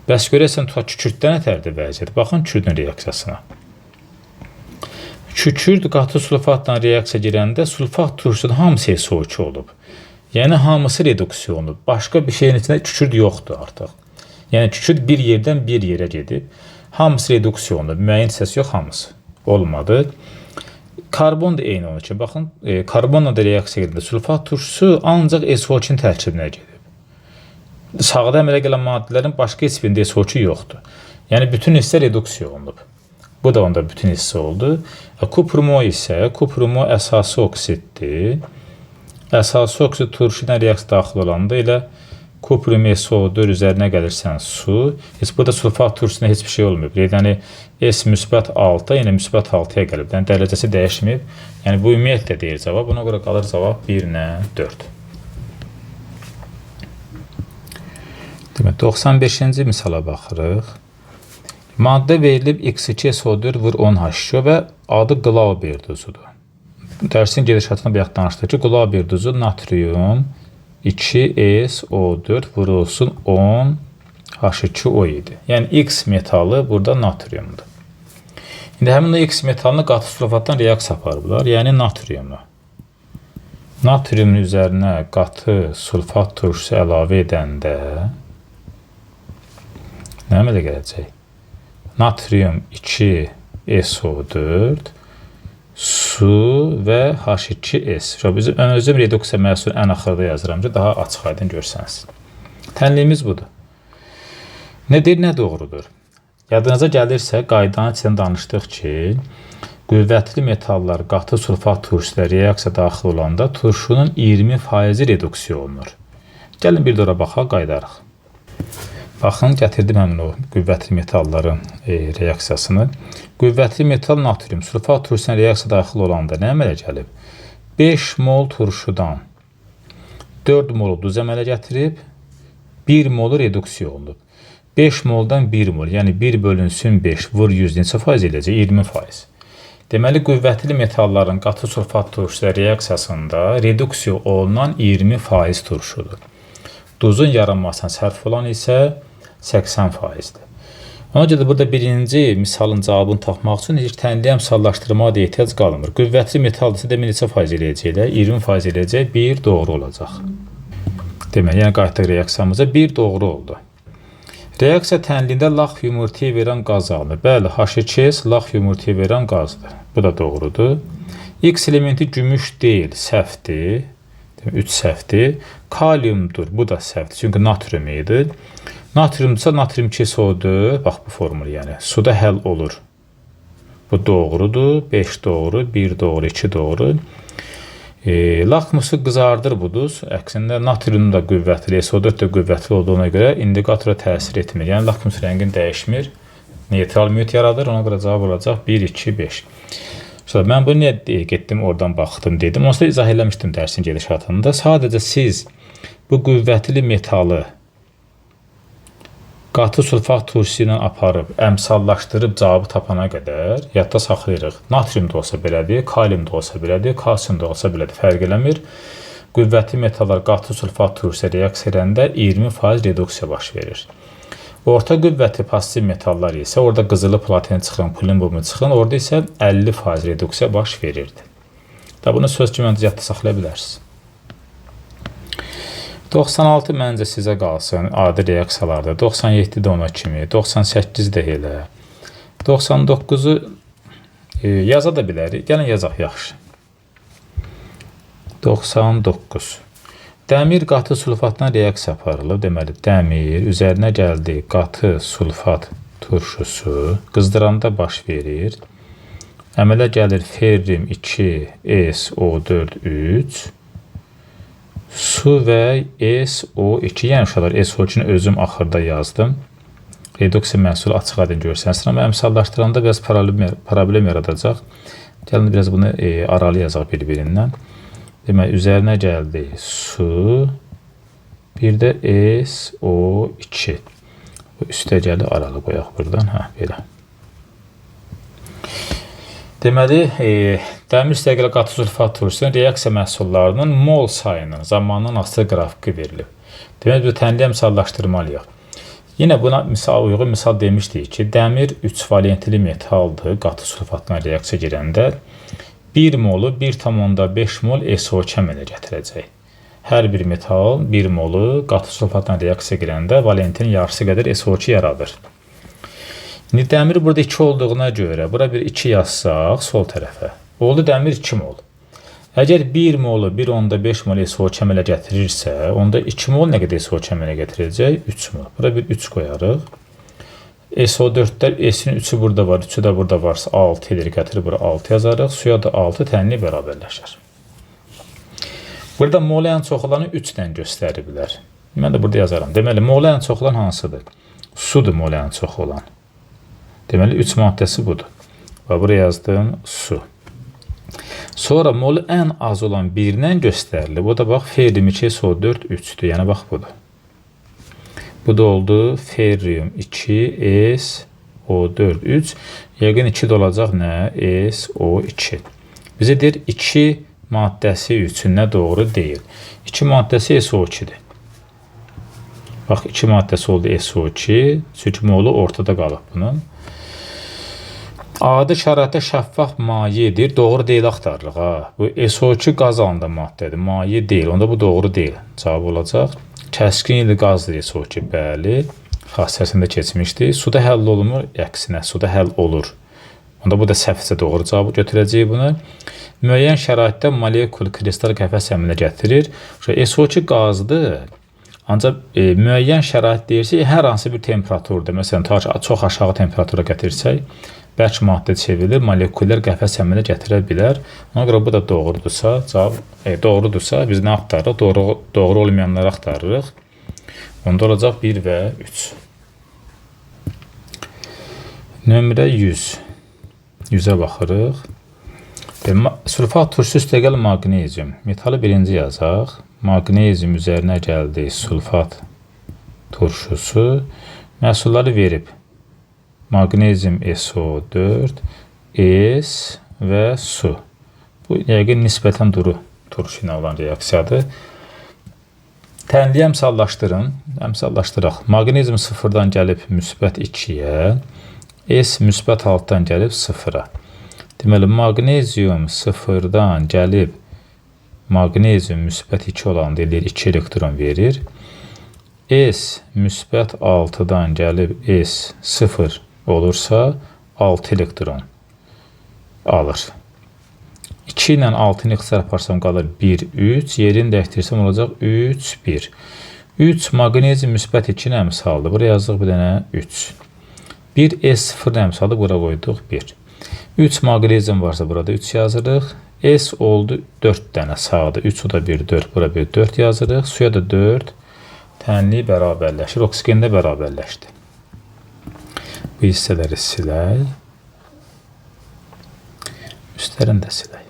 Bəs görəsən, kükürtdən ətərdir vəziyyət. Baxın, kükürtün reaksiyasına. Kükürt qatı sulfatla reaksiya girəndə sulfat turşusunun hamısı SO2 olub. Yəni, hamısı reduksiya olunub. Başqa bir şeyin içində kükürt yoxdur artıq. Yəni, kükürt bir yerdən bir yerə gedib. Hamısı reduksiya olunub. Müəyyən hissəsi yox, hamısı. Olmadı. Karbon da eyni onun ki. Baxın, karbonla da reaksiya gedəndə sulfat turşusu ancaq SO2-nin tərkibinə gedib. Sağda əmələ gələn maddələrin başqa heç birində SO2 yoxdur. Yəni, bütün hissə reduksiya olunub. Bu da onda bütün hissə oldu. Kuprumo isə, kuprumo əsası oksiddir. Əsası oksid turşudan reaksiya daxil olanda elə kuprum SO4 üzərinə gəlirsən su. Burada sulfat turşusunda heç bir şey olmayıb. Yəni, S müsbət 6, yəni müsbət 6-ya gəlib. Yəni, dərəcəsi dəyişməyib. Yəni, bu ümumiyyətlə deyir cavab. Buna görə qalır cavab 1 ilə 4. Demək, 95-ci misala baxırıq. Maddə verilib X2SO4 vur 10H2 və adı Glauber duzudur. Dərsin gedişatına bayaq danışdıq ki, Glauber duzu natrium 2SO4 vurulsun 10H2O idi. Yəni, X metalı burada natriumdur. İndi həmin o X metalını qatı sulfatdan reaksiya aparıblar, yəni natriumu. Natriumun üzərinə qatı sulfat turşusu əlavə edəndə nə əmələ gələcək? Natrium 2SO4 su və H2S. Bizim özüm reduksiya məhsulunu ən axırda yazıram ki, daha açıq aydın görsəniz. Tənliyimiz budur. Nə deyir, nə doğrudur? Yadınıza gəlirsə, qaydanın içində danışdıq ki, qüvvətli metallar qatı sulfat turşusuyla reaksiya daxil olanda turşunun 20% reduksiya olunur. Gəlin bir də ora baxaq, qaydarıq. Baxın, gətirdim həmin o qüvvətli metalların reaksiyasını. Qüvvətli metal natrium sulfat turşusuna reaksiya daxil olanda nə əmələ gəlib? 5 mol turşudan 4 molu duz əmələ gətirib, 1 molu reduksiya olunub. 5 moldan 1 mol, yəni 1 bölünsün 5, vur 100 neçə faiz eləyəcək? 20%. Deməli, qüvvətli metalların qatı sulfat turşusu reaksiyasında reduksiya olunan 20% turşudur. Duzun yaranmasına sərf olan isə 80%dir. Ona görə burada birinci misalın cavabını tapmaq üçün heç tənliyə misallaşdırmaya da ehtiyac qalmır. Qüvvətli metaldırsa demək neçə faiz eləyəcəklər? 20% eləyəcək, 1 doğru olacaq. Deməli, yəni qayıtdıq reaksiyamıza, 1 doğru oldu. Reaksiya tənliyində lax yumurtaya verən qaz alınır. Bəli, H2S lax yumurtaya verən qazdır. Bu da doğrudur. X elementi gümüş deyil, səhvdir. 3 səhvdir. Kaliumdur, bu da səhvdir. Çünki natrium idi. Natriumdursa natrium 2SO4, bax bu formül yəni. Suda həll olur. Bu doğrudur. 5 doğru, 1 doğru, 2 doğru. Lakmusu qızardır bu duz. Əksində natrium da qüvvətli, SO4 də qüvvətli olduğuna görə indikatora təsir etmir. Yəni lakmus rəngini dəyişmir. Neytral mühit yaradır. Ona görə cavab olacaq 1, 2, 5. Sonra mən bunu niyə getdim, oradan baxdım dedim. Onsuz da izah eləmişdim dərsin gedişatında. Sadəcə siz bu qüvvətli metalı qatı sulfat turşusu ilə aparıb, əmsallaşdırıb cavabı tapana qədər yadda saxlayırıq. Natrium da olsa belədir, kalium da olsa belədir, kalsium da olsa belədir, fərq eləmir. Qüvvətli metallar qatı sulfat turşusu reaksiya edəndə 20% reduksiya baş verir. Orta qüvvətli pasiv metallar isə orada qızılı platin çıxın, plumbumu çıxın, orada isə 50% reduksiya baş verirdi. Da bunu söz kimi yadda saxlaya bilərsiniz. 96 məncə sizə qalsın, adi reaksiyalarda. 97 də ona kimi, 98 də elə. 99-u yaza da bilərik. Gəlin yazaq yaxşı. 99. Dəmir qatı sulfatdan reaksiya aparılıb. Deməli, dəmir üzərinə gəldi qatı sulfat turşusu qızdıranda baş verir. Əmələ gəlir ferrium 2SO4 3. Su və SO2, yəni uşaqlar SO2-ni özüm axırda yazdım. Reduksiya məhsulu açıq aydın görsəniz. Amma əmsallaşdıranda biraz problem yaradacaq. Gəlin biraz bunu aralı yazaq bir-birindən. Demək, üzərinə gəldi su, bir də SO2. Üstə gəli aralı qoyaq buradan. Belə. Deməli, dəmir istəgələ qatı sulfat turşusunun reaksiya məhsullarının mol sayının zamanının asılı qrafiki verilib. Deməli, bu tənliyə misallaşdırmalıyıq. Yenə buna uyğun misal demişdik ki, dəmir 3 valentli metaldır, qatı sulfatla reaksiya girəndə 1 molu 1,5 mol SO2 əmələ gətirəcək. Hər bir metal 1 molu qatı sulfatla reaksiya girəndə valentin yarısı qədər SO2 yaradır. İndi dəmir burada 2 olduğuna görə, bura bir 2 yazsaq sol tərəfə. Oldu dəmir 2 mol. Əgər 1 molu 1,5 mol SO2 əmələ gətirirsə, onda 2 mol nə qədər SO2 əmələ gətirəcək? 3 mol. Bura bir 3 qoyarıq. SO4-lər, S-in 3-ü burada var, 3-ü də burada varsa 6 edir, gətirib bura 6 yazarıq. Suya da 6 tənli bərabərləşər. Burada molu ən çox olanı 3 dən göstəriblər. Mən də burada yazaram. Deməli, molu ən çox olan hansıdır? Sudur molu ən çox olan. Deməli, 3 maddəsi budur. Və buraya yazdım, su. Sonra molu ən az olan 1-dən göstərilib. O da bax, ferrium 2SO4 3-dür. Yəni, bax, budur. Bu da oldu ferrium 2SO4 3. Yəqin 2 də olacaq nə? SO2. Bizə deyir, 2 maddəsi üçün nə doğru deyil. 2 maddəsi SO2-dir. Bax, 2 maddəsi oldu SO2. Çünki molu ortada qalıb bunun. Adi şəraitdə şəffaf mayedir. Doğru deyil axtarırıq. Bu SO2 qaz halında maddədir. Maye deyil. Onda bu doğru deyil. Cavab olacaq. Kəskin ili qazdır SO2. Bəli. Xassəsində keçmişdi. Suda həll olunmur. Əksinə, suda həll olur. Onda bu da səhvcə doğru cavabı götürəcək bunu. Müəyyən şəraitdə molekul kristal qəfəs əmələ gətirir. SO2 qazdır. Ancaq müəyyən şərait deyirsə, hər hansı bir temperaturda, məsələn, çox aşağı temperatura gətirsək, bərk maddə çevrilir, molekullər qəfəs əmələ gətirə bilər. Ona görə bu da doğrudursa, doğrudursa biz nə axtarırıq? Doğru olmayanları axtarırıq. Onda olacaq 1 və 3. Nömrə 100. 100-ə baxırıq. Sulfat turşusu üstəgəl maqnezium. Metalı birinci yazaq. maqnezium üzərinə gəldi sulfat turşusu. Məhsulları verib. Maqnezium SO4, S və su. Bu yəqin nisbətən duru turşu ilə olan reaksiyadır. Tənliyi əmsallaşdıraq. Maqnezium 0-dan gəlib müsbət 2-yə, S müsbət 6-dan gəlib 0-a. Deməli, maqnezium 0-dan gəlib maqnezium müsbət 2 olan deyir, 2 elektron verir. S müsbət 6-dan gəlib S 0 olursa 6 elektron alır. 2 ilə 6-nı ixtisar aparsam qalır 1, 3. Yerini dəyişdirsəm olacaq 3, 1. 3 maqnezium müsbət 2-nə əmsaldır. Buraya yazdıq bir dənə 3. 1 S0-nə əmsaldır. Bura qoyduq 1. 3 maqnezium varsa burada 3 yazırıq. S oldu 4 dənə sağdır. 3 o da 1, 4. Bura bir 4 yazırıq. Suya da 4. Tənliyi bərabərləşir. Oksigen də bərabərləşdi. Bu hissələri silək. Üstlərini də silək.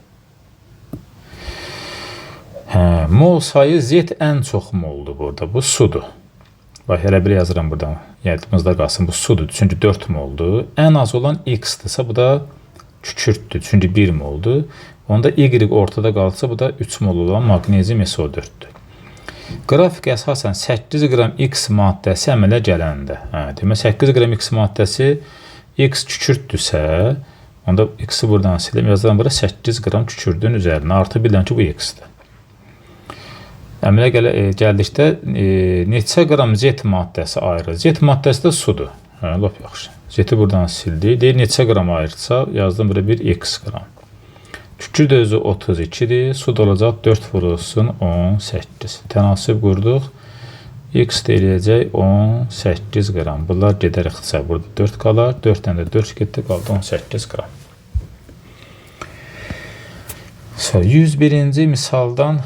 Mol sayı Z ən çox moldur burada. Bu sudur. Bax, elə bir yazıram buradan. Yadımızda qalsın. Bu sudur. Çünki 4 moldur. Ən az olan X-dırsa bu da kükürtdür. Çünki 1 moldur. Onda Y ortada qalsa bu da 3 mol olan maqnezium SO4-dür. Qrafik əsasən 8 qram X maddəsi əmələ gələndə. Demək 8 qram X maddəsi X kükürtdürsə, onda X-i buradan siləm. Yazılan bura 8 qram kükürdün üzərinə. Artı bilən ki bu X-dir. Əmələ gəldikdə neçə qram Z maddəsi ayrılır? Z maddəsi də sudur. Lop yaxşı. Z-i buradan sildik. Deyir neçə qram ayrılsa yazdım bura bir X qram. Kükürd özü 32-dir. Su da olacaq 4 vurulsun 18. Tənasib qurduq. X deyiləcək 18 qram. Bunlar gedər ixtisar. Burada 4 qalar. 4-dən də 4 getdi. Qaldı 18 qram. 101-ci misaldan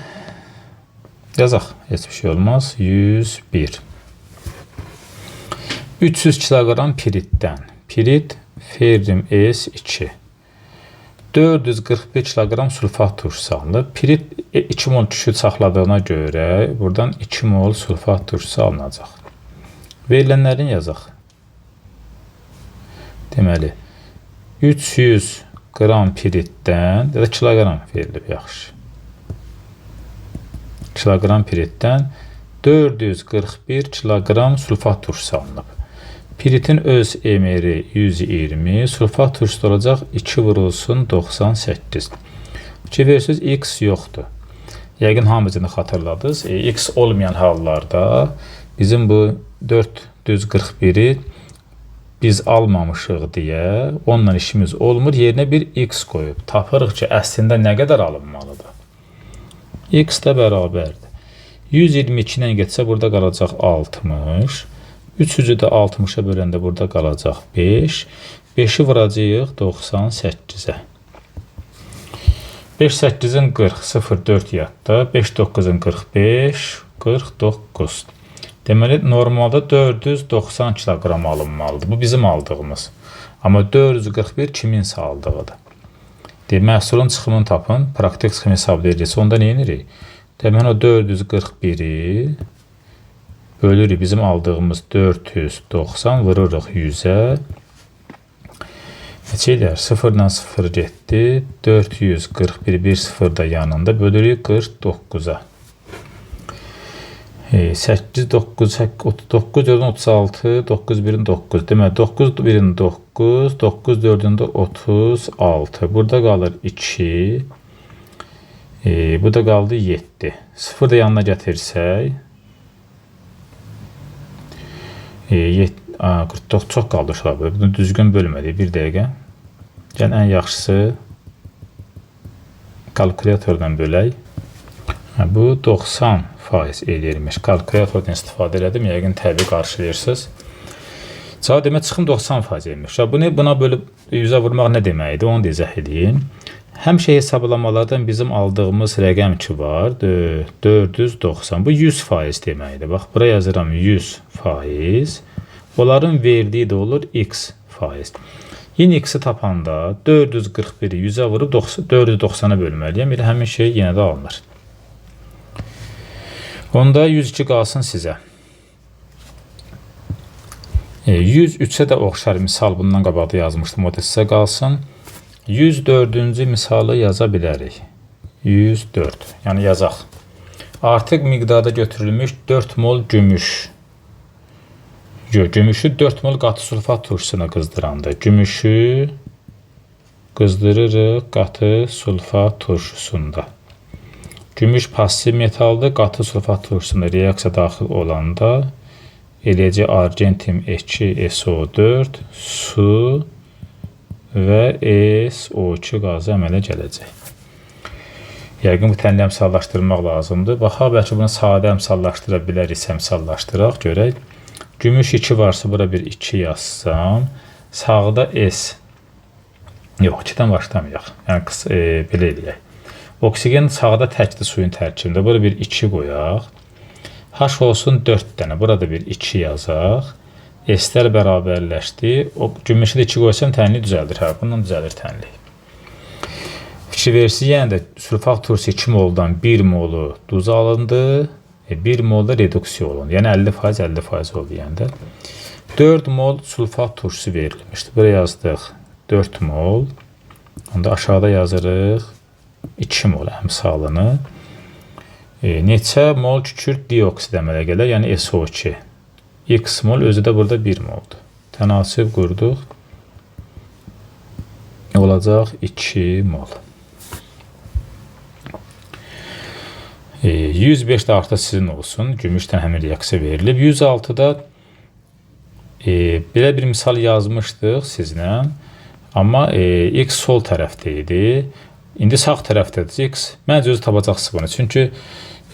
yazaq. Heç bir şey olmaz. 101. 300 kilogram piritdən. Pirit ferrium S2. 441 kilogram sulfat turşusu alınıb. Pirit 2 mol kükürt saxladığına görə buradan 2 mol sulfat turşusu alınacaq. Verilənlərini yazaq. Deməli, 300 qram piritdən, ya da kilogram verilib, yaxşı. Kilogram piritdən 441 kilogram sulfat turşusu alınıb. Piritin öz emeri 120, sulfat turşusu olacaq 2 vurulsun 98. Fikirversiniz, X yoxdur. Yəqin hamısını xatırladınız. X olmayan hallarda bizim bu 441-i biz almamışıq deyə onunla işimiz olmur. Yerinə bir X qoyub tapırıq ki, əslində nə qədər alınmalıdır? X də bərabərdir. 122-lə getsə burada qalacaq 60. 300-ü də 60-a böləndə burada qalacaq 5. 5-i vuracağıq 98-ə. 5 8-in 40, 0 4 yadda. 5 9-un 45, 49. Deməli, normalda 490 kilogram alınmalıdır. Bu bizim aldığımız. Amma 441 kiminsə aldığıdır. Məhsulun çıxımını tapın. Praktik çıxım hesab edilirsə, onda nə edirik? Deməli, o 441-i bölürük bizim aldığımız 490, vururuq 100-ə. Neçə edər? 0-dan 0 getdi. 441, 1 0 da yanında bölürük 49-a. 8, 9, 39, 36, 9, 1-in 9. Demək, 9, 1-in 9, 9, 4-ün də 36. Burada qalır 2. Bu da qaldı 7. 0 da yanına gətirsək, 49 çox qaldı uşaqlar. Bunu düzgün bölmədik. Bir dəqiqə. Gəlin, ən yaxşısı kalkulyatordan bölək. Bu 90% eləyirmiş. Kalkulyatordan istifadə elədim. Yəqin təbii qarşılayırsınız. Cavab demək çıxım 90% eləyirmiş. Buna bölüb 100-ə vurmaq nə deməkdir? Onu da izah edeyim. Həmişə hesablamalardan bizim aldığımız rəqəm ki var, 490. Bu 100% deməkdir. Bax, bura yazıram 100%. Onların verdiyi də olur x%. Yine x-i tapanda 441-i 100-ə vurub 490-a bölməliyəm. Elə həmin şey yenə də alınır. Onda 102 qalsın sizə. 103-ə də oxşar misal bundan qabaqda yazmışdım. O da sizə qalsın. 104-cü misalı yaza bilərik. 104. Yəni yazaq. Artıq miqdarda götürülmüş 4 mol gümüş. Gümüşü 4 mol qatı sulfat turşusuna qızdıranda. Gümüşü qızdırırıq qatı sulfat turşusunda. Gümüş pasiv metaldır. Qatı sulfat turşusunda reaksiya daxil olanda eləcə argentin 2 SO4 su və SO2 qazı əmələ gələcək. Yəqin bu tənli əmsallaşdırmaq lazımdır. Baxaq, bəlkə bunu sadə əmsallaşdıra bilərisə əmsallaşdıraq, görək. Gümüş 2 varsa, bura bir 2 yazsam. Sağda S. Yox, 2-dən başlamayaq. Yəni, belə eləyək. Oksigen sağda təkdir suyun tərkibində. Bura bir 2 qoyaq. H olsun 4 dənə. Burada bir 2 yazaq. S-lər bərabərləşdi. Gümüşü də 2 qoysam tənli düzəldir. Hə, bundan düzəlir tənli. Fikir versiniz, yəni də sulfat turşusu 2 moldan 1 molu duz alındı. 1 molda reduksiya olundu. Yəni 50% oldu. Yəni də 4 mol sulfat turşusu verilmişdi. Buraya yazdıq 4 mol. Onda aşağıda yazırıq 2 mol əmsalını. Neçə mol kükürt dioksid əmələ gələr, yəni SO2. X mol özü də burada 1 moldur. Tənasib qurduq. Olacaq 2 mol. 105 də artıq sizin olsun. Gümüşdən həmin reaksiya verilib. 106-da belə bir misal yazmışdıq sizlə. Amma X sol tərəfdə idi. İndi sağ tərəfdədir X. Məncə özü tapacaqsınız bunu. Çünki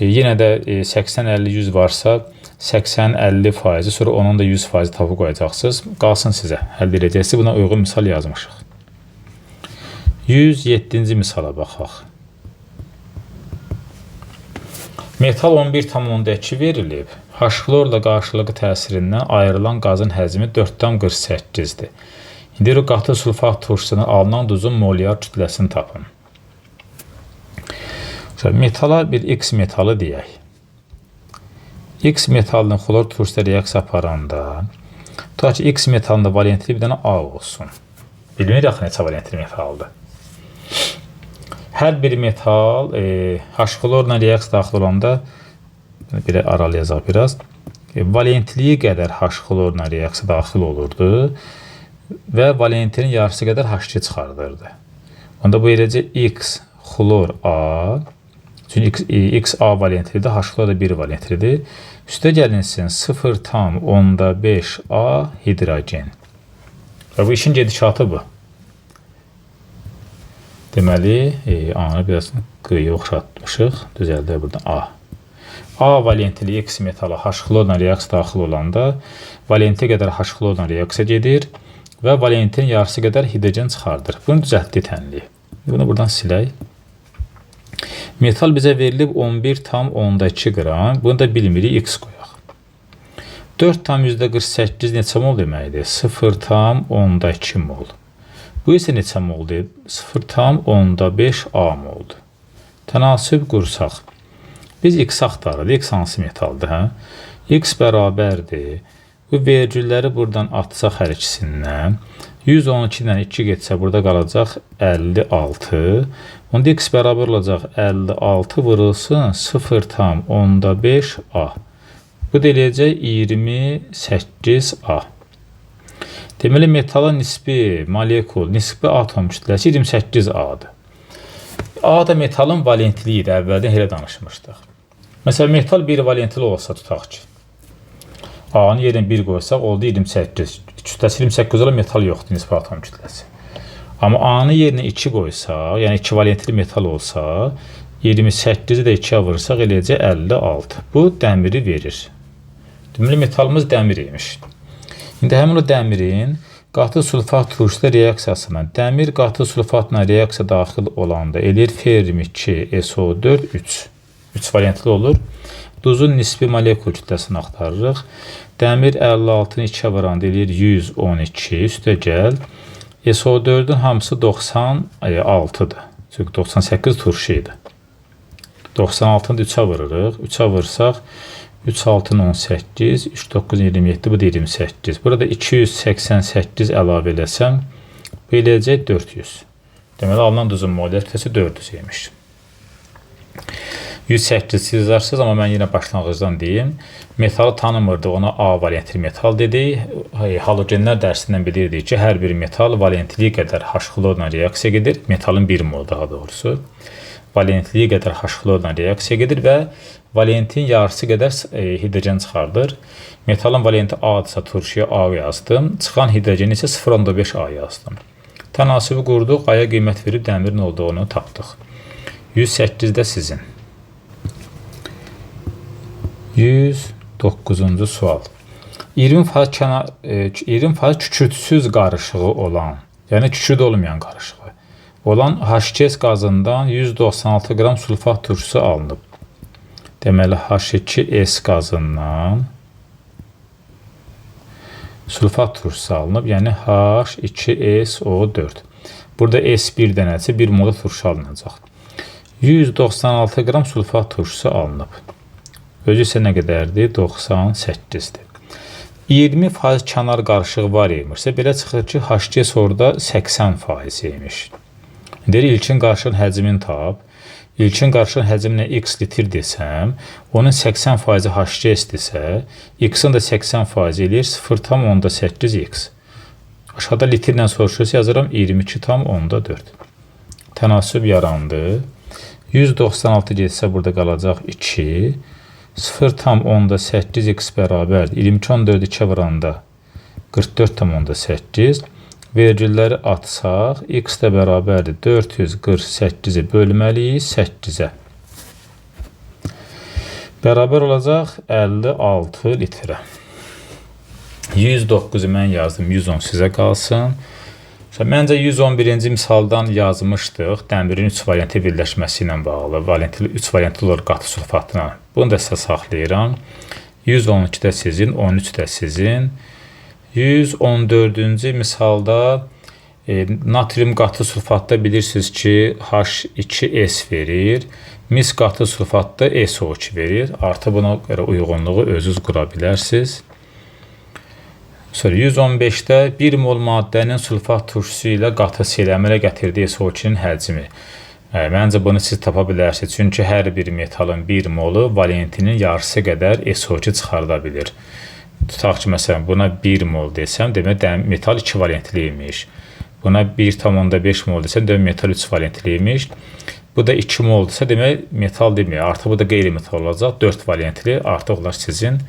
yenə də 80-50-100 varsa 80-50%, sonra onun da 100% tapı qoyacaqsınız. Qalsın sizə. Həll edəcəksiniz. Buna uyğun misal yazmışıq. 107-ci misala baxaq. Metal 11,2 verilib. H-xlorla qarşılıqlı təsirindən ayrılan qazın həcmi 4,48-dir. İndi qatı sulfat turşusuna alınan duzun molyar kütləsini tapın. Metala bir X metalı deyək. X metalının xlor turşusuna reaksiya aparanda, tutaq ki, X metalında valentli bir dənə A olsun. Bilmirik axı neçə valentli metaldır. Hər bir metal H-xlorla reaksiya daxil olanda, belə aralı yazaq biraz, valentliyi qədər H-xlorla reaksiya daxil olurdu və valentlinin yarısı qədər H2 çıxardırdı. Onda bu eləcə X xlor A, çünki X A valentlidir, H-xlor da 1 valentlidir. Üstə gəlinsin 0,5 A hidrogen. Və bu işin gedişatı bu. Deməli, A-nı biraz qıyı oxşatmışıq. Düzəldək buradan A. A valentli X metalı H-xlorla reaksiya daxil olanda valentli qədər H-xlorla reaksiya gedir və valentlinin yarısı qədər hidrogen çıxardır. Bunu düzəltdik tənliyi. Bunu buradan silək. Metal bizə verilib 11,2 qram. Bunu da bilmirik, X qoyaq. 4,48 neçə mol deməkdir? 0,2 mol. Bu isə neçə moldur? 0,5 A moldur. Tənasib qursaq. Biz X axtarırıq. X hansı metaldır? Hə? X bərabərdir. Bu vergülləri buradan atsaq hər ikisindən. 112-dən 2 getsə burada qalacaq 56. Onda X bərabər olacaq 56 vurulsun 0,5 A. Bu da eləyəcək 28 A. Deməli, metala nisbi molekul, nisbi atom kütləsi 28 A-dır. A da metalın valentliyi idi, əvvəldən elə danışmışdıq. Məsələn, metal 1 valentli olsa tutaq ki, A-nı yerinə 1 qoysaq, oldu 28. Kütləsi 28 olan metal yoxdur, nisbi atom kütləsi. Amma A-nı yerinə 2 qoysaq, yəni 2 valentli metal olsa, 28-i də 2-yə vursaq, eləyəcək 56. Bu, dəmiri verir. Deməli, metalımız dəmir imiş. İndi həmin o dəmirin qatı sulfat turşusu reaksiyasına, dəmir qatı sulfatla reaksiya daxil olanda eləyir ferrum 2, SO4, 3. 3 valentli olur. Duzun nisbi molekul kütləsini axtarırıq. Dəmir 56-nı 2-yə vuranda eləyir 112, üstə gəl. SO4-ün hamısı 96-dır. Çünki 98 turşu idi. 96-nı 3-ə vururuq. 3-ə vursaq 3 6 18, 3 9 27, bu da 28. Burada 288 əlavə eləsəm, bu eləyəcək 400. Deməli, alınan duzun molekul kütləsi 400 imiş. 108 siz yazarsınız, amma mən yenə başlanğıcdan deyim. Metalı tanımırdıq, ona A valentli metal dedik. Halogenlər dərsindən bilirdik ki, hər bir metal valentliyi qədər H xlorla reaksiya gedir. Metalın 1 mol daha doğrusu. Valentliyi qədər H xlorla reaksiya gedir və valentin yarısı qədər hidrogen çıxardır. Metalın valenti A-dırsa turşuya A yazdım. Çıxan hidrogeni isə 0.5 A yazdım. Tənasibi qurduq, A-ya qiymət verib dəmirin olduğunu tapdıq. 108-də sizin. 109-cu sual. 20% kükürtsüz qarışığı olan, yəni kükürt olmayan qarışığı olan H2S qazından 196 qram sulfat turşusu alınıb. Deməli, H2S qazından sulfat turşusu alınıb, yəni H2SO4. Burada S1 dənəsi 1 mol turşu alınacaq. 196 qram sulfat turşusu alınıb. Özü isə nə qədərdir? 98-dir. 20% kənar qarışıq var imişsə, belə çıxır ki, H2S orada 80% imiş. Deyir, ilkin qarışığın həcmini tap. İlkin qarışığın həcminə x litr desəm, onun 80% H2S-dirsə, x-in də 80% eləyir 0,8x. Aşağıda litrlə soruşursa yazıram 22,4. Tənasüb yarandı. 196 getsə burada qalacaq 2. 0,8x bərabərdir. 22,14 2 vuranda 44,8. Vergülləri atsaq, x də bərabərdir 448-i bölməliyik 8-ə. Bərabər olacaq 56 litrə. 109-u mən yazdım, 110 sizə qalsın. Məncə 111-ci misaldan yazmışdıq, dəmirin 3 variantı birləşməsi ilə bağlı, 3 variantlı olur qatı sulfatına. Bunu da sizə saxlayıram. 112-də sizin, 13-də sizin. 114-cü misalda natrium qatı sulfatda bilirsiniz ki, H2S verir. Mis qatı sulfatda SO2 verir. Artı buna görə uyğunluğu özünüz qura bilərsiniz. Sonra 115-də 1 mol maddənin sulfat turşusu ilə qatı sel əmələ gətirdiyi SO2-nin həcmi. Məncə bunu siz tapa bilərsiniz. Çünki hər bir metalın 1 molu valentinin yarısı qədər SO2 çıxarda bilir. Tutaq ki, məsələn, buna 1 mol desəm, demək metal 2 valentli imiş. Buna 1,5 mol desəm, demək metal 3 valentli imiş. Bu da 2 mol desə, demək metal demək. Artıq bu da qeyri-metal olacaq. 4 valentli, artıq onlar sizin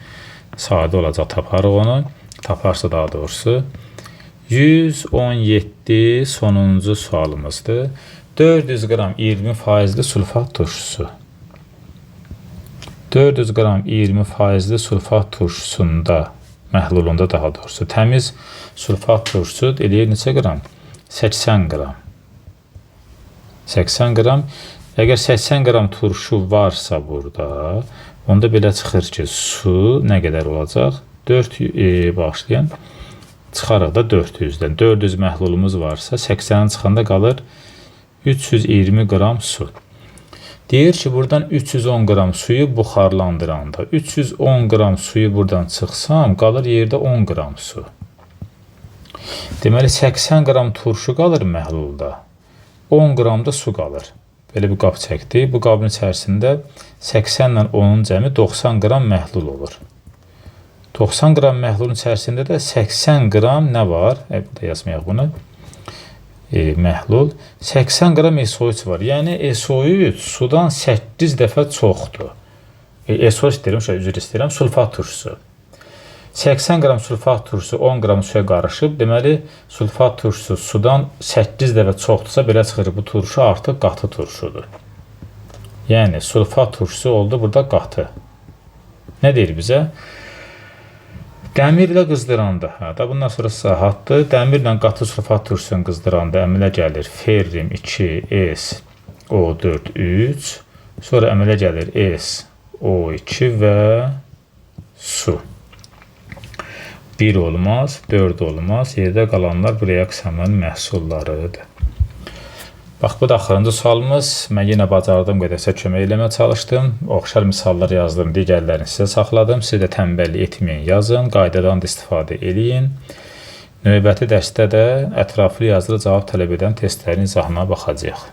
sadə olacaq. Taparıq onu. Taparsa daha doğrusu. 117 sonuncu sualımızdır. 400 qram 20%li sulfat turşusu. 400 qram 20%li sulfat turşusunda, məhlulunda daha doğrusu, təmiz sulfat turşusu eləyir neçə qram? 80 qram. 80 qram. Əgər 80 qram turşu varsa burada, onda belə çıxır ki, su nə qədər olacaq? 4 başlayan çıxarıq da 400-dən. 400 məhlulumuz varsa, 80-dən çıxanda qalır 320 qram su. Deyir ki, buradan 310 qram suyu buxarlandıranda, 310 qram suyu buradan çıxsam, qalır yerdə 10 qram su. Deməli, 80 qram turşu qalır məhlulda, 10 qram da su qalır. Belə bir qab çəkdik. Bu qabın içərisində 80 ilə 10-un cəmi 90 qram məhlul olur. 90 qram məhlulun içərisində də 80 qram nə var? Bir də yazmayaq bunu. Məhlul 80 qram SO3 var. Yəni SO3 sudan 8 dəfə çoxdur. SO3 deyirəm, üzr istəyirəm, sulfat turşusu. 80 qram sulfat turşusu 10 qram suya qarışıb, deməli sulfat turşusu sudan 8 dəfə çoxdursa, belə çıxır bu turşu artıq qatı turşudur. Yəni sulfat turşusu oldu burada qatı. Nə deyir bizə? Dəmirlə qızdıranda, da bundan sonra saatdır. Dəmirlə qatı sulfat turşusunu qızdıranda əmələ gəlir ferrium 2SO4 3, sonra əmələ gəlir SO2 və su. 1 olmaz, 4 olmaz. Yerdə qalanlar bu reaksiyanın məhsullarıdır. Bax, bu da axırıncı sualımız. Mən yenə bacardığım qədərsə kömək eləməyə çalışdım. Oxşar misallar yazdım, digərlərini sizə saxladım. Siz də tənbəllik etməyin, yazın, qaydadan da istifadə eləyin. Növbəti dərsdə də ətraflı yazılı cavab tələb edən testlərin izahına baxacağıq.